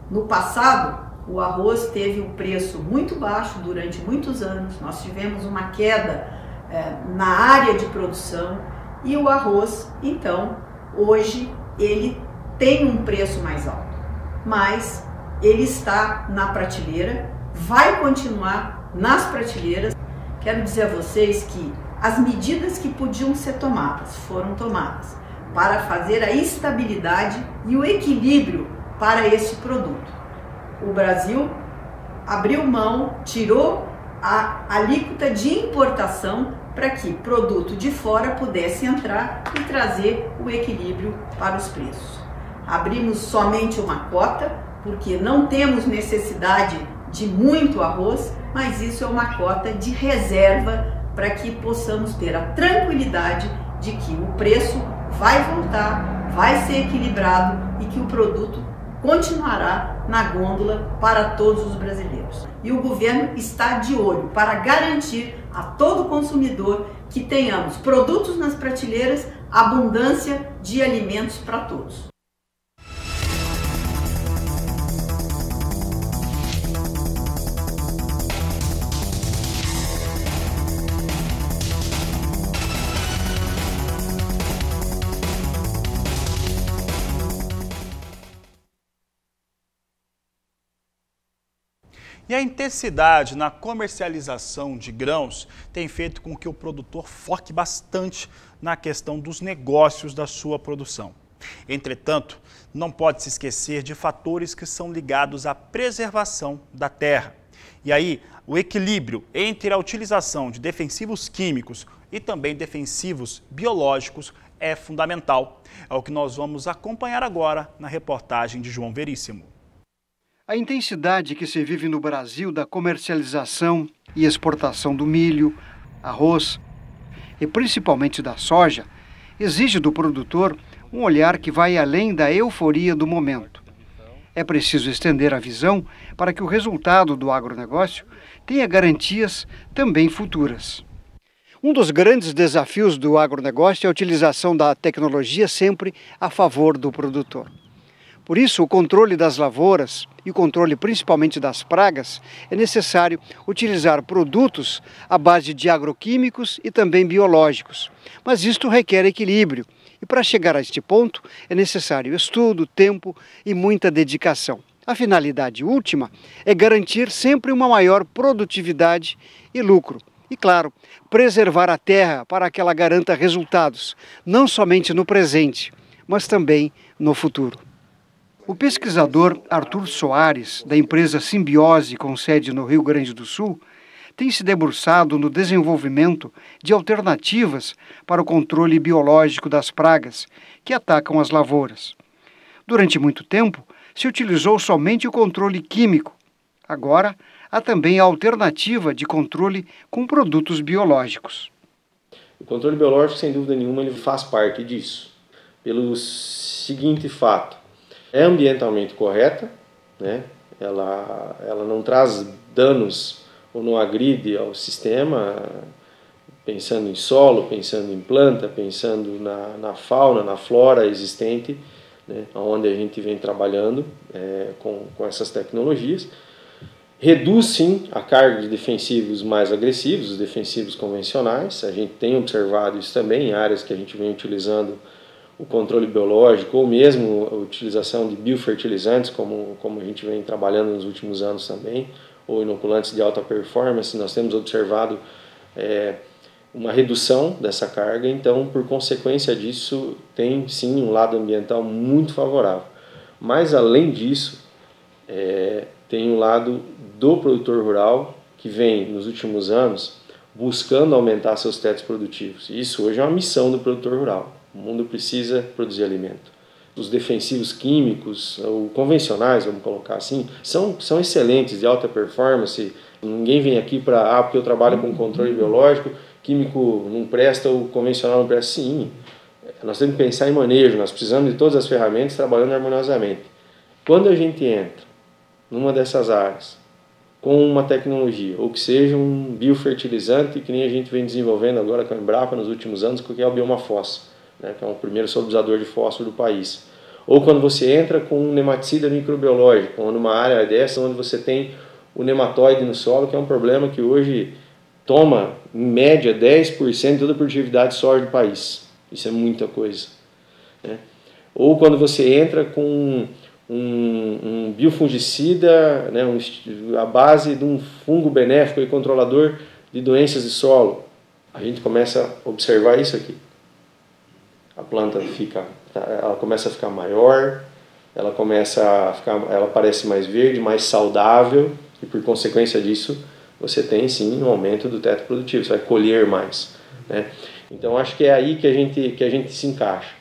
S10: No passado, o arroz teve um preço muito baixo durante muitos anos, nós tivemos uma queda na área de produção e o arroz, então, hoje ele tem um preço mais alto, mas ele está na prateleira, vai continuar nas prateleiras. Quero dizer a vocês que as medidas que podiam ser tomadas foram tomadas para fazer a estabilidade e o equilíbrio para esse produto. O Brasil abriu mão, tirou a alíquota de importação para que produto de fora pudesse entrar e trazer o equilíbrio para os preços. Abrimos somente uma cota, porque não temos necessidade de muito arroz, mas isso é uma cota de reserva para que possamos ter a tranquilidade de que o preço vai voltar, vai ser equilibrado e que o produto continuará na gôndola para todos os brasileiros. E o governo está de olho para garantir a todo consumidor que tenhamos produtos nas prateleiras, abundância de alimentos para todos.
S1: E a intensidade na comercialização de grãos tem feito com que o produtor foque bastante na questão dos negócios da sua produção. Entretanto, não pode se esquecer de fatores que são ligados à preservação da terra. E aí, o equilíbrio entre a utilização de defensivos químicos e também defensivos biológicos é fundamental. É o que nós vamos acompanhar agora na reportagem de João Veríssimo.
S11: A intensidade que se vive no Brasil da comercialização e exportação do milho, arroz e principalmente da soja exige do produtor um olhar que vai além da euforia do momento. É preciso estender a visão para que o resultado do agronegócio tenha garantias também futuras. Um dos grandes desafios do agronegócio é a utilização da tecnologia sempre a favor do produtor. Por isso, o controle das lavouras e o controle principalmente das pragas é necessário utilizar produtos à base de agroquímicos e também biológicos. Mas isto requer equilíbrio e para chegar a este ponto é necessário estudo, tempo e muita dedicação. A finalidade última é garantir sempre uma maior produtividade e lucro. E, claro, preservar a terra para que ela garanta resultados, não somente no presente, mas também no futuro. O pesquisador Arthur Soares, da empresa Simbiose, com sede no Rio Grande do Sul, tem se debruçado no desenvolvimento de alternativas para o controle biológico das pragas que atacam as lavouras. Durante muito tempo, se utilizou somente o controle químico. Agora, há também a alternativa de controle com produtos biológicos.
S12: O controle biológico, sem dúvida nenhuma, ele faz parte disso, pelo seguinte fato. É ambientalmente correta, né? Ela não traz danos ou não agride ao sistema, pensando em solo, pensando em planta, pensando na fauna, na flora existente, né? Onde a gente vem trabalhando com essas tecnologias. Reduz sim a carga de defensivos mais agressivos, os defensivos convencionais. A gente tem observado isso também em áreas que a gente vem utilizando o controle biológico ou mesmo a utilização de biofertilizantes, como a gente vem trabalhando nos últimos anos também, ou inoculantes de alta performance. Nós temos observado uma redução dessa carga, então, por consequência disso, tem sim um lado ambiental muito favorável. Mas, além disso, tem um lado do produtor rural que vem, nos últimos anos, buscando aumentar seus tetos produtivos. Isso hoje é uma missão do produtor rural. O mundo precisa produzir alimento. Os defensivos químicos, ou convencionais, vamos colocar assim, são excelentes, de alta performance. Ninguém vem aqui porque eu trabalho com controle biológico, químico não presta ou convencional não presta. Sim, nós temos que pensar em manejo, nós precisamos de todas as ferramentas trabalhando harmoniosamente. Quando a gente entra numa dessas áreas com uma tecnologia, ou que seja um biofertilizante, que nem a gente vem desenvolvendo agora com a Embrapa nos últimos anos, que é o Biomafós, né, que é o primeiro solubilizador de fósforo do país. Ou quando você entra com um nematicida microbiológico, ou numa área dessa onde você tem o nematóide no solo, que é um problema que hoje toma, em média, 10% de toda a produtividade de soja do país. Isso é muita coisa, né? Ou quando você entra com um biofungicida, né, a base de um fungo benéfico e controlador de doenças de solo. A gente começa a observar isso aqui. A planta ela começa a ficar maior, ela parece mais verde, mais saudável, e por consequência disso você tem sim um aumento do teto produtivo, você vai colher mais, né? Então acho que é aí que a gente se encaixa.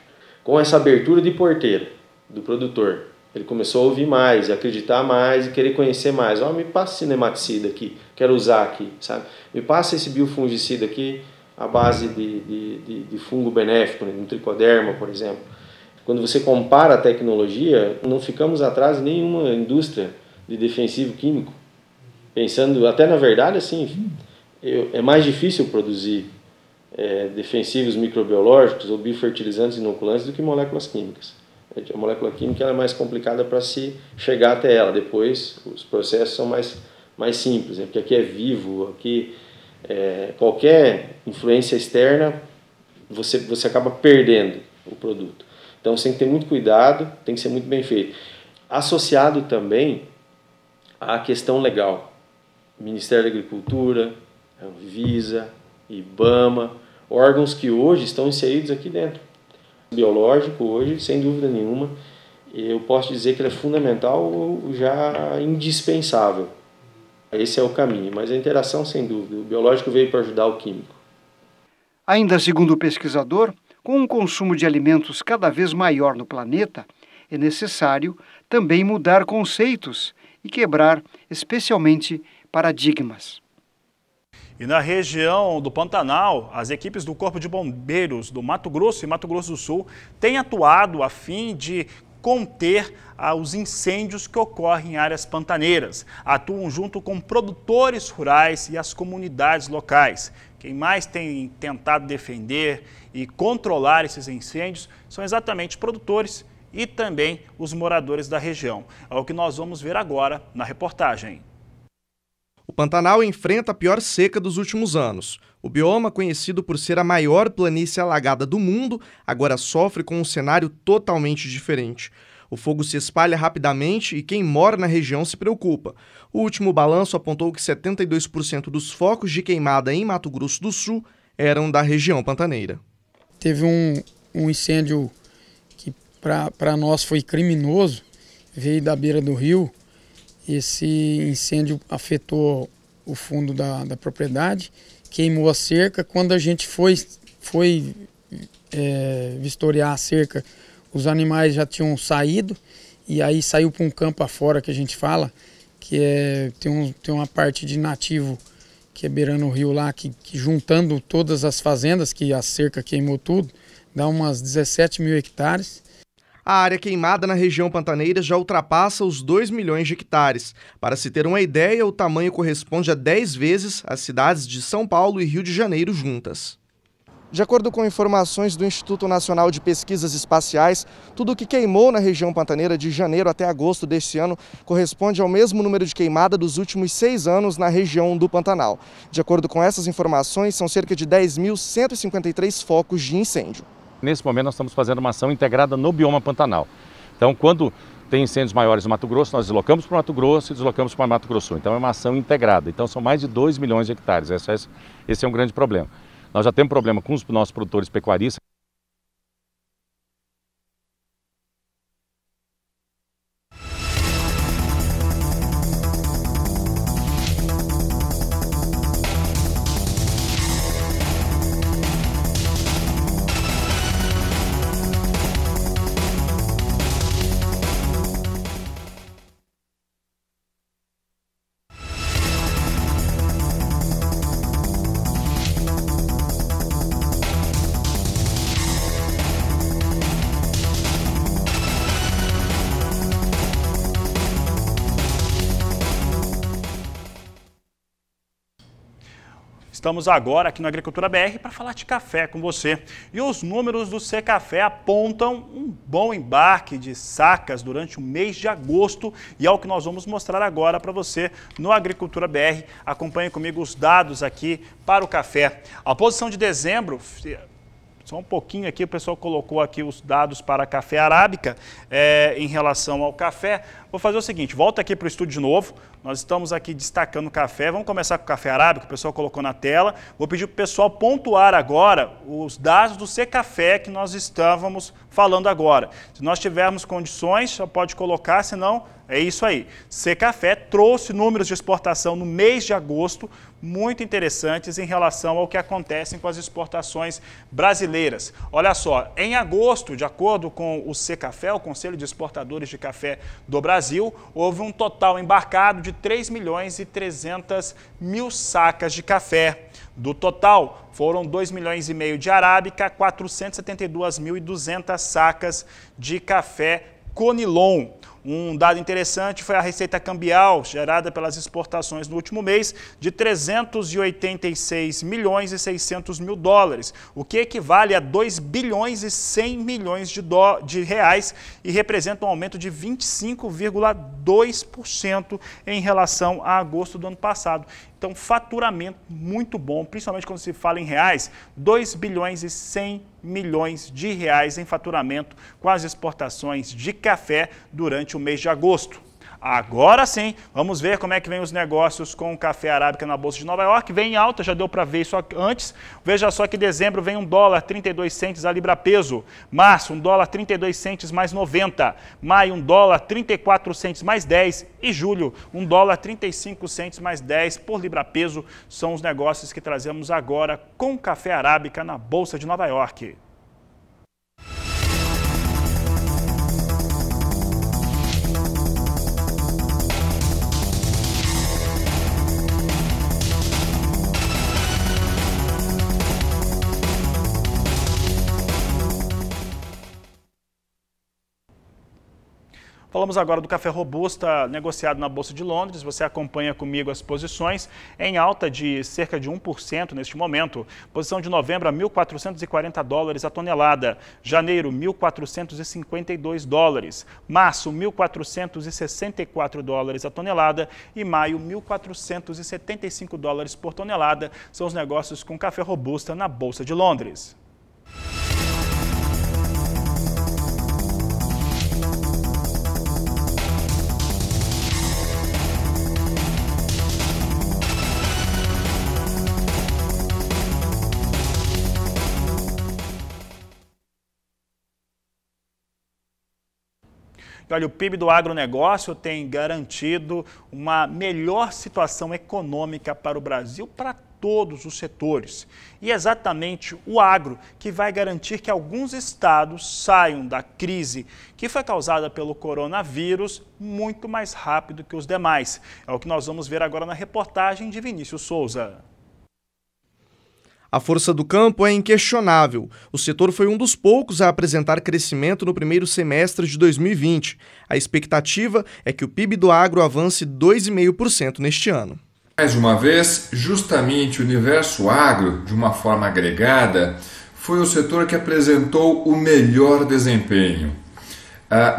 S12: Com essa abertura de porteira do produtor, ele começou a ouvir mais, a acreditar mais e querer conhecer mais. Me passa esse nematicida aqui, quero usar aqui, sabe? Me passa esse biofungicida aqui, a base de fungo benéfico, né, no tricoderma, por exemplo. Quando você compara a tecnologia, não ficamos atrás de nenhuma indústria de defensivo químico. Pensando, até na verdade, assim, é mais difícil produzir defensivos microbiológicos ou biofertilizantes inoculantes do que moléculas químicas. A molécula química ela é mais complicada para se chegar até ela. Depois, os processos são mais simples, né? Porque aqui é vivo, aqui qualquer influência externa, você acaba perdendo o produto. Então você tem que ter muito cuidado, tem que ser muito bem feito. Associado também à questão legal. Ministério da Agricultura, Anvisa, IBAMA, órgãos que hoje estão inseridos aqui dentro. O biológico hoje, sem dúvida nenhuma, eu posso dizer que ele é fundamental, já indispensável. Esse é o caminho, mas a interação, sem dúvida, o biológico veio para ajudar o químico.
S11: Ainda segundo o pesquisador, com um consumo de alimentos cada vez maior no planeta, é necessário também mudar conceitos e quebrar, especialmente, paradigmas.
S1: E na região do Pantanal, as equipes do Corpo de Bombeiros do Mato Grosso e Mato Grosso do Sul têm atuado a fim de conter os incêndios que ocorrem em áreas pantaneiras. Atuam junto com produtores rurais e as comunidades locais. Quem mais tem tentado defender e controlar esses incêndios são exatamente produtores e também os moradores da região. É o que nós vamos ver agora na reportagem.
S13: O Pantanal enfrenta a pior seca dos últimos anos. O bioma, conhecido por ser a maior planície alagada do mundo, agora sofre com um cenário totalmente diferente. O fogo se espalha rapidamente e quem mora na região se preocupa. O último balanço apontou que 72% dos focos de queimada em Mato Grosso do Sul eram da região pantaneira.
S14: Teve um incêndio que para nós foi criminoso, veio da beira do rio. Esse incêndio afetou o fundo da propriedade, queimou a cerca. Quando a gente foi vistoriar a cerca, os animais já tinham saído e aí saiu para um campo afora que a gente fala, que tem uma parte de nativo que é beirando o rio lá, que juntando todas as fazendas, que a cerca queimou tudo, dá umas 17 mil hectares.
S13: A área queimada na região pantaneira já ultrapassa os 2 milhões de hectares. Para se ter uma ideia, o tamanho corresponde a 10 vezes as cidades de São Paulo e Rio de Janeiro juntas. De acordo com informações do Instituto Nacional de Pesquisas Espaciais, tudo o que queimou na região pantaneira de janeiro até agosto deste ano corresponde ao mesmo número de queimada dos últimos 6 anos na região do Pantanal. De acordo com essas informações, são cerca de 10.153 focos de incêndio.
S15: Nesse momento nós estamos fazendo uma ação integrada no bioma Pantanal. Então, quando tem incêndios maiores no Mato Grosso, nós deslocamos para o Mato Grosso e deslocamos para o Mato Grosso Sul. Então é uma ação integrada. Então são mais de 2 milhões de hectares. Esse é um grande problema. Nós já temos problema com os nossos produtores pecuaristas.
S1: Estamos agora aqui no Agricultura BR para falar de café com você. E os números do Secafé apontam um bom embarque de sacas durante o mês de agosto e é o que nós vamos mostrar agora para você no Agricultura BR. Acompanhe comigo os dados aqui para o café. A posição de dezembro... Só um pouquinho aqui, o pessoal colocou aqui os dados para café arábica em relação ao café. Vou fazer o seguinte, volta aqui para o estúdio de novo. Nós estamos aqui destacando o café. Vamos começar com o café arábica, o pessoal colocou na tela. Vou pedir para o pessoal pontuar agora os dados do Secafé que nós estávamos falando agora. Se nós tivermos condições, só pode colocar, senão é isso aí. Secafé trouxe números de exportação no mês de agosto muito interessantes em relação ao que acontece com as exportações brasileiras. Olha só, em agosto, de acordo com o Secafé, o Conselho de Exportadores de Café do Brasil, houve um total embarcado de 3.300.000 sacas de café. Do total, foram 2,5 milhões de arábica, 472.200 sacas de café Conilon. Um dado interessante foi a receita cambial gerada pelas exportações no último mês de 386 milhões e 600 mil dólares, o que equivale a 2 bilhões e 100 milhões de reais e representa um aumento de 25,2% em relação a agosto do ano passado. Então, faturamento muito bom, principalmente quando se fala em reais, 2 bilhões e 100 milhões de reais em faturamento com as exportações de café durante o mês de agosto. Agora sim, vamos ver como é que vem os negócios com o café arábica na Bolsa de Nova York. Vem em alta, já deu para ver isso antes. Veja só que dezembro vem $1 32 centes a libra peso. Março, $1 32 centes mais 90. Maio, $1 34 centes mais 10. E julho, $1 35 centes mais 10 por libra peso. São os negócios que trazemos agora com café arábica na Bolsa de Nova York. Falamos agora do café robusta negociado na Bolsa de Londres. Você acompanha comigo as posições em alta de cerca de 1% neste momento. Posição de novembro a $1.440 a tonelada. Janeiro, $1.452. Março, $1.464 a tonelada. E maio, $1.475 por tonelada. São os negócios com café robusta na Bolsa de Londres. Olha, o PIB do agronegócio tem garantido uma melhor situação econômica para o Brasil, para todos os setores. E é exatamente o agro que vai garantir que alguns estados saiam da crise que foi causada pelo coronavírus muito mais rápido que os demais. É o que nós vamos ver agora na reportagem de Vinícius Souza.
S13: A força do campo é inquestionável. O setor foi um dos poucos a apresentar crescimento no primeiro semestre de 2020. A expectativa é que o PIB do agro avance 2,5% neste ano.
S16: Mais uma vez, justamente o universo agro, de uma forma agregada, foi o setor que apresentou o melhor desempenho.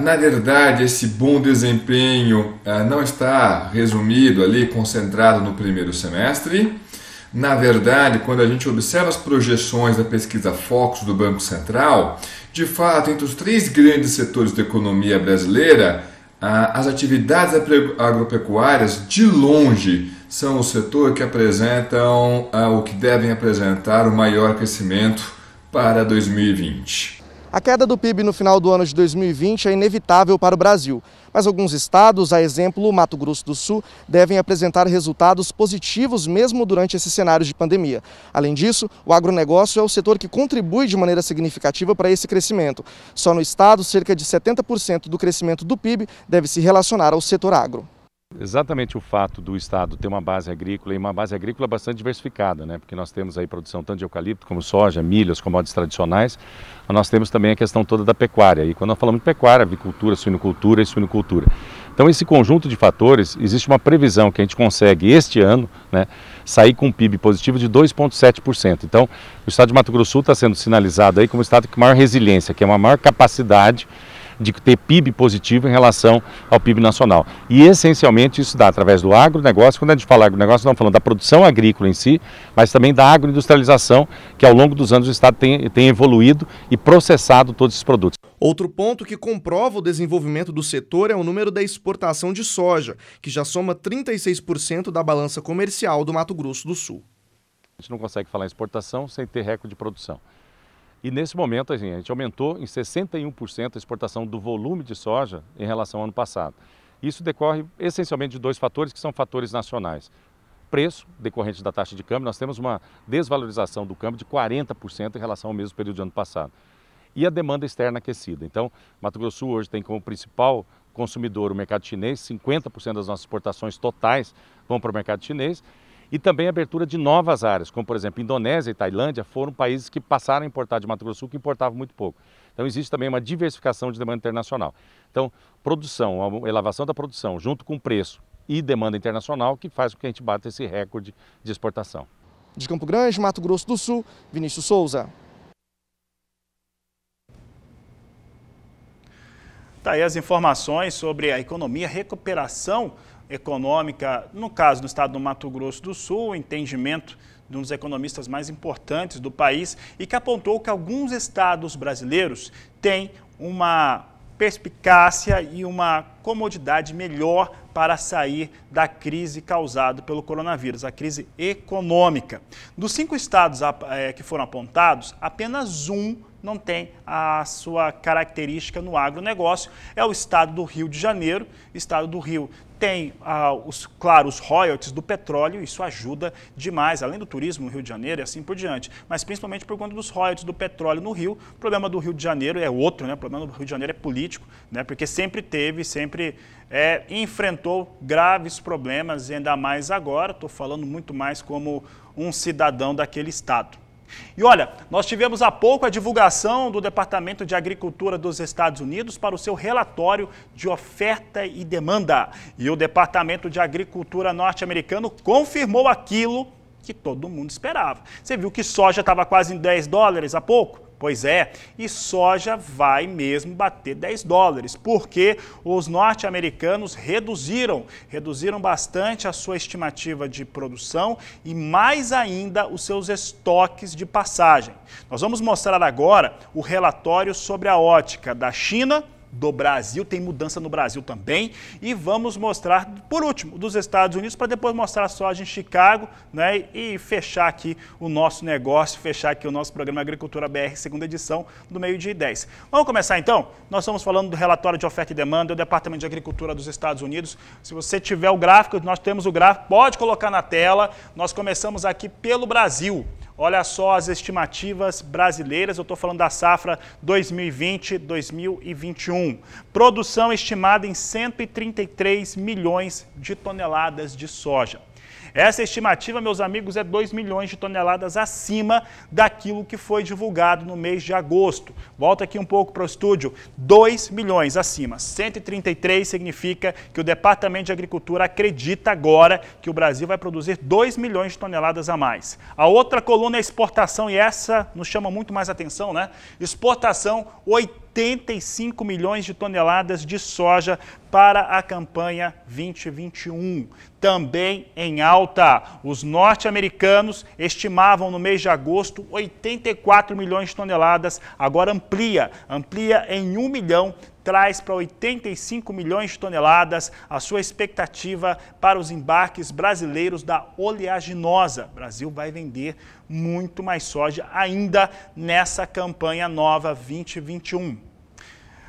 S16: Na verdade, esse bom desempenho não está resumido ali, concentrado no primeiro semestre. Na verdade, quando a gente observa as projeções da pesquisa Focus do Banco Central, de fato, entre os três grandes setores da economia brasileira, as atividades agropecuárias, de longe, são o setor que apresentam ou que devem apresentar o maior crescimento para 2020.
S13: A queda do PIB no final do ano de 2020 é inevitável para o Brasil, mas alguns estados, a exemplo o Mato Grosso do Sul, devem apresentar resultados positivos mesmo durante esse cenário de pandemia. Além disso, o agronegócio é o setor que contribui de maneira significativa para esse crescimento. Só no estado, cerca de 70% do crescimento do PIB deve se relacionar ao setor agro.
S15: Exatamente o fato do estado ter uma base agrícola e uma base agrícola bastante diversificada, né? Porque nós temos aí produção tanto de eucalipto como soja, milho, as commodities tradicionais, mas nós temos também a questão toda da pecuária. E quando nós falamos de pecuária, avicultura, suinocultura e suinocultura. Então esse conjunto de fatores, existe uma previsão que a gente consegue este ano, né, sair com um PIB positivo de 2,7%. Então o estado de Mato Grosso do Sul está sendo sinalizado aí como o estado com maior resiliência, que é uma maior capacidade de ter PIB positivo em relação ao PIB nacional. E essencialmente isso dá através do agronegócio. Quando a gente fala agronegócio, nós estamos falando da produção agrícola em si, mas também da agroindustrialização, que ao longo dos anos o estado tem evoluído e processado todos esses produtos.
S13: Outro ponto que comprova o desenvolvimento do setor é o número da exportação de soja, que já soma 36% da balança comercial do Mato Grosso do Sul.
S15: A gente não consegue falar em exportação sem ter recorde de produção. E nesse momento a gente aumentou em 61% a exportação do volume de soja em relação ao ano passado. Isso decorre essencialmente de dois fatores que são fatores nacionais. Preço, decorrente da taxa de câmbio, nós temos uma desvalorização do câmbio de 40% em relação ao mesmo período do ano passado. E a demanda externa aquecida. Então, Mato Grosso do Sul hoje tem como principal consumidor o mercado chinês, 50% das nossas exportações totais vão para o mercado chinês. E também a abertura de novas áreas, como por exemplo Indonésia e Tailândia, foram países que passaram a importar de Mato Grosso do Sul, que importavam muito pouco. Então existe também uma diversificação de demanda internacional. Então, produção, a elevação da produção, junto com preço e demanda internacional, que faz com que a gente bata esse recorde de exportação.
S13: De Campo Grande, Mato Grosso do Sul, Vinícius Souza.
S1: Tá aí as informações sobre a economia, recuperação econômica, no caso do estado do Mato Grosso do Sul, o entendimento de um dos economistas mais importantes do país e que apontou que alguns estados brasileiros têm uma perspicácia e uma comodidade melhor para sair da crise causada pelo coronavírus, a crise econômica. Dos 5 estados que foram apontados, apenas um não tem a sua característica no agronegócio, é o estado do Rio de Janeiro. O estado do Rio tem, claro, os royalties do petróleo, isso ajuda demais, além do turismo no Rio de Janeiro e assim por diante, mas principalmente por conta dos royalties do petróleo no Rio. O problema do Rio de Janeiro é outro, né? O problema do Rio de Janeiro é político, né? Porque sempre teve, enfrentou graves problemas, e ainda mais agora, estou falando muito mais como um cidadão daquele estado. E olha, nós tivemos há pouco a divulgação do Departamento de Agricultura dos Estados Unidos para o seu relatório de oferta e demanda. E o Departamento de Agricultura norte-americano confirmou aquilo que todo mundo esperava. Você viu que soja estava quase em $10 há pouco? Pois é, e soja vai mesmo bater $10, porque os norte-americanos reduziram bastante a sua estimativa de produção e mais ainda os seus estoques de passagem. Nós vamos mostrar agora o relatório sobre a ótica da China, do Brasil, tem mudança no Brasil também, e vamos mostrar, por último, dos Estados Unidos, para depois mostrar a soja em Chicago, né, e fechar aqui o nosso negócio, fechar aqui o nosso programa Agricultura BR, segunda edição, do 12h10. Vamos começar então? Nós estamos falando do relatório de oferta e demanda do Departamento de Agricultura dos Estados Unidos. Se você tiver o gráfico, nós temos o gráfico, pode colocar na tela. Nós começamos aqui pelo Brasil. Olha só as estimativas brasileiras, eu estou falando da safra 2020-2021. Produção estimada em 133 milhões de toneladas de soja. Essa estimativa, meus amigos, é 2 milhões de toneladas acima daquilo que foi divulgado no mês de agosto. Volta aqui um pouco para o estúdio, 2 milhões acima. 133 significa que o Departamento de Agricultura acredita agora que o Brasil vai produzir 2 milhões de toneladas a mais. A outra coluna é exportação, e essa nos chama muito mais atenção, né? Exportação, 85 milhões de toneladas de soja para a campanha 2021. Também em alta, os norte-americanos estimavam no mês de agosto 84 milhões de toneladas, agora amplia em 1 milhão, traz para 85 milhões de toneladas a sua expectativa para os embarques brasileiros da oleaginosa. O Brasil vai vender muito mais soja ainda nessa campanha nova 2021.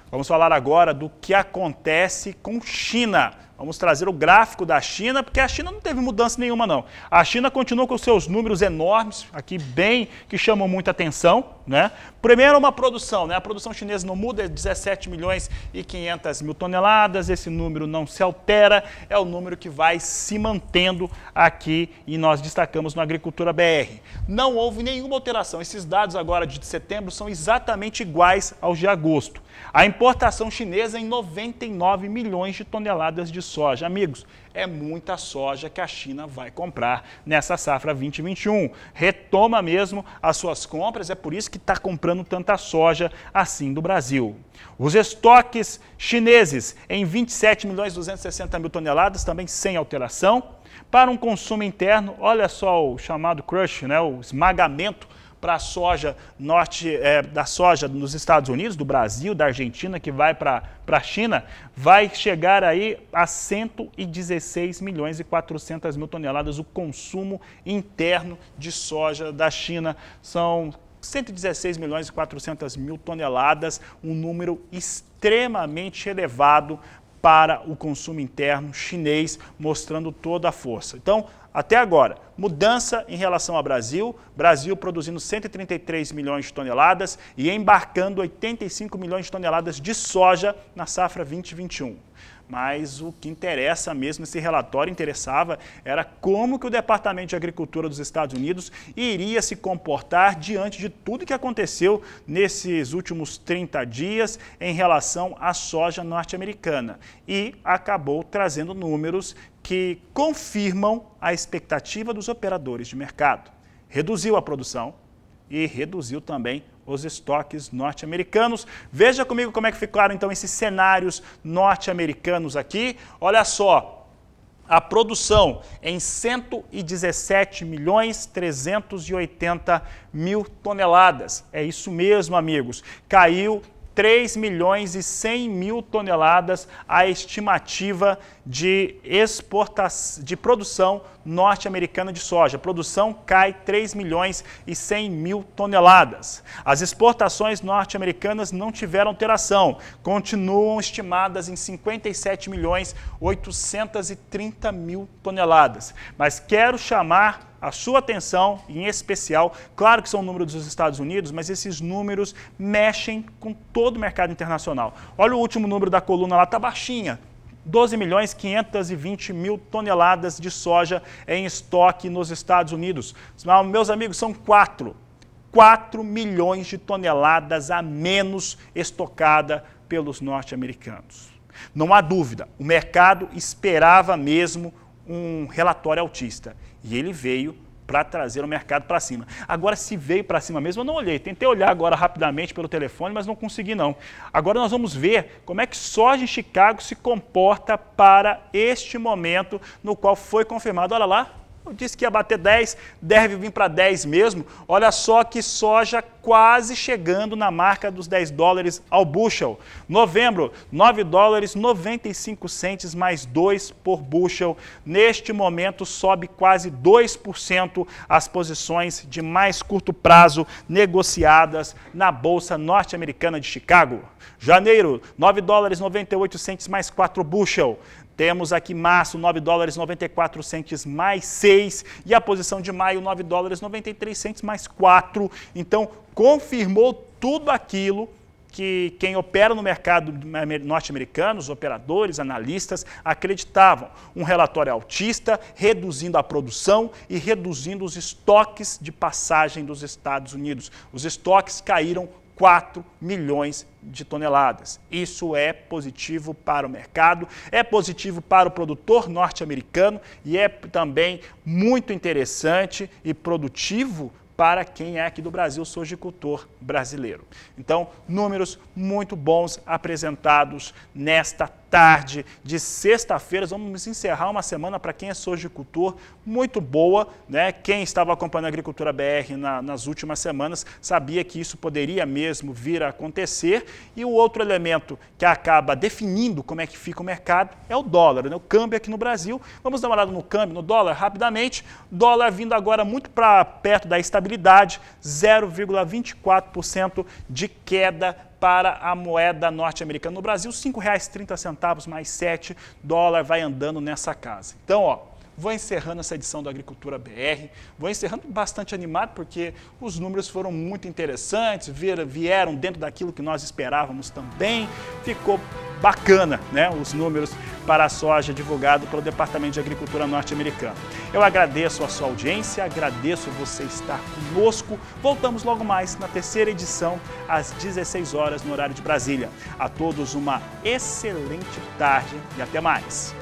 S1: Vamos falar agora do que acontece com China. Vamos trazer o gráfico da China, porque a China não teve mudança nenhuma, não. A China continua com seus números enormes, aqui bem, que chamam muita atenção, né? Primeiro, uma produção, né? A produção chinesa não muda, é 17 milhões e 500 mil toneladas, esse número não se altera, é o número que vai se mantendo aqui e nós destacamos no Agricultura BR. Não houve nenhuma alteração, esses dados agora de setembro são exatamente iguais aos de agosto. A importação chinesa em 99 milhões de toneladas de soja. Amigos, é muita soja que a China vai comprar nessa safra 2021. Retoma mesmo as suas compras, é por isso que está comprando tanta soja assim do Brasil. Os estoques chineses em 27 milhões e 260 mil toneladas, também sem alteração. Para um consumo interno, olha só o chamado crush, né, o esmagamento para a soja da soja nos Estados Unidos, do Brasil, da Argentina, que vai para a China, vai chegar aí a 116 milhões e 400 mil toneladas o consumo interno de soja da China. São 116 milhões e 400 mil toneladas, um número extremamente elevado para o consumo interno chinês, mostrando toda a força. Então, até agora, mudança em relação ao Brasil, Brasil produzindo 133 milhões de toneladas e embarcando 85 milhões de toneladas de soja na safra 2021. Mas o que interessa mesmo, esse relatório interessava, era como que o Departamento de Agricultura dos Estados Unidos iria se comportar diante de tudo que aconteceu nesses últimos 30 dias em relação à soja norte-americana. E acabou trazendo números que confirmam a expectativa dos operadores de mercado. Reduziu a produção e reduziu também os estoques norte-americanos. Veja comigo como é que ficaram então esses cenários norte-americanos aqui. Olha só, a produção em 117 milhões 380 mil toneladas. É isso mesmo, amigos. Caiu 3 milhões e 100 mil toneladas a estimativa de produção norte-americana de soja. A produção cai 3 milhões e 100 mil toneladas. As exportações norte-americanas não tiveram alteração, continuam estimadas em 57 milhões 830 mil toneladas. Mas quero chamar a sua atenção, em especial, claro que são números dos Estados Unidos, mas esses números mexem com todo o mercado internacional. Olha o último número da coluna lá, está baixinha. 12 milhões 520 mil toneladas de soja em estoque nos Estados Unidos. Meus amigos, são 4 milhões de toneladas a menos estocada pelos norte-americanos. Não há dúvida, o mercado esperava mesmo um relatório altista e ele veio para trazer o mercado para cima. Agora, se veio para cima mesmo, eu não olhei. Tentei olhar agora rapidamente pelo telefone, mas não consegui não. Agora nós vamos ver como é que soja em Chicago se comporta para este momento no qual foi confirmado. Olha lá, eu disse que ia bater 10, deve vir para 10 mesmo. Olha só que soja quase chegando na marca dos 10 dólares ao bushel. Novembro, 9 dólares 95 centes mais 2 por bushel. Neste momento sobe quase 2% as posições de mais curto prazo negociadas na Bolsa Norte-Americana de Chicago. Janeiro, 9 dólares 98 centes mais 4 bushel. Temos aqui março, 9 dólares 94 centes mais 6 e a posição de maio, 9 dólares 93 centes mais 4. Então, confirmou tudo aquilo que quem opera no mercado norte-americano, os operadores, analistas, acreditavam. Um relatório altista, reduzindo a produção e reduzindo os estoques de passagem dos Estados Unidos. Os estoques caíram 4 milhões de toneladas. Isso é positivo para o mercado, é positivo para o produtor norte-americano e é também muito interessante e produtivo para quem é aqui do Brasil, sojicultor brasileiro. Então, números muito bons apresentados nesta tarde de sexta-feira. Vamos encerrar uma semana para quem é sojicultor muito boa, né? Quem estava acompanhando a Agricultura BR nas últimas semanas sabia que isso poderia mesmo vir a acontecer. E o outro elemento que acaba definindo como é que fica o mercado é o dólar, né? O câmbio aqui no Brasil. Vamos dar uma olhada no câmbio, no dólar, rapidamente. Dólar vindo agora muito para perto da estabilidade, 0,24% de queda para a moeda norte-americana. No Brasil, R$ 5,30 mais 7, dólar vai andando nessa casa. Então, ó, vou encerrando essa edição do Agricultura BR, vou encerrando bastante animado porque os números foram muito interessantes, vieram dentro daquilo que nós esperávamos também, ficou bacana, né, os números para a soja divulgado pelo Departamento de Agricultura norte-americano. Eu agradeço a sua audiência, agradeço você estar conosco. Voltamos logo mais na terceira edição, às 16 horas no horário de Brasília. A todos uma excelente tarde e até mais.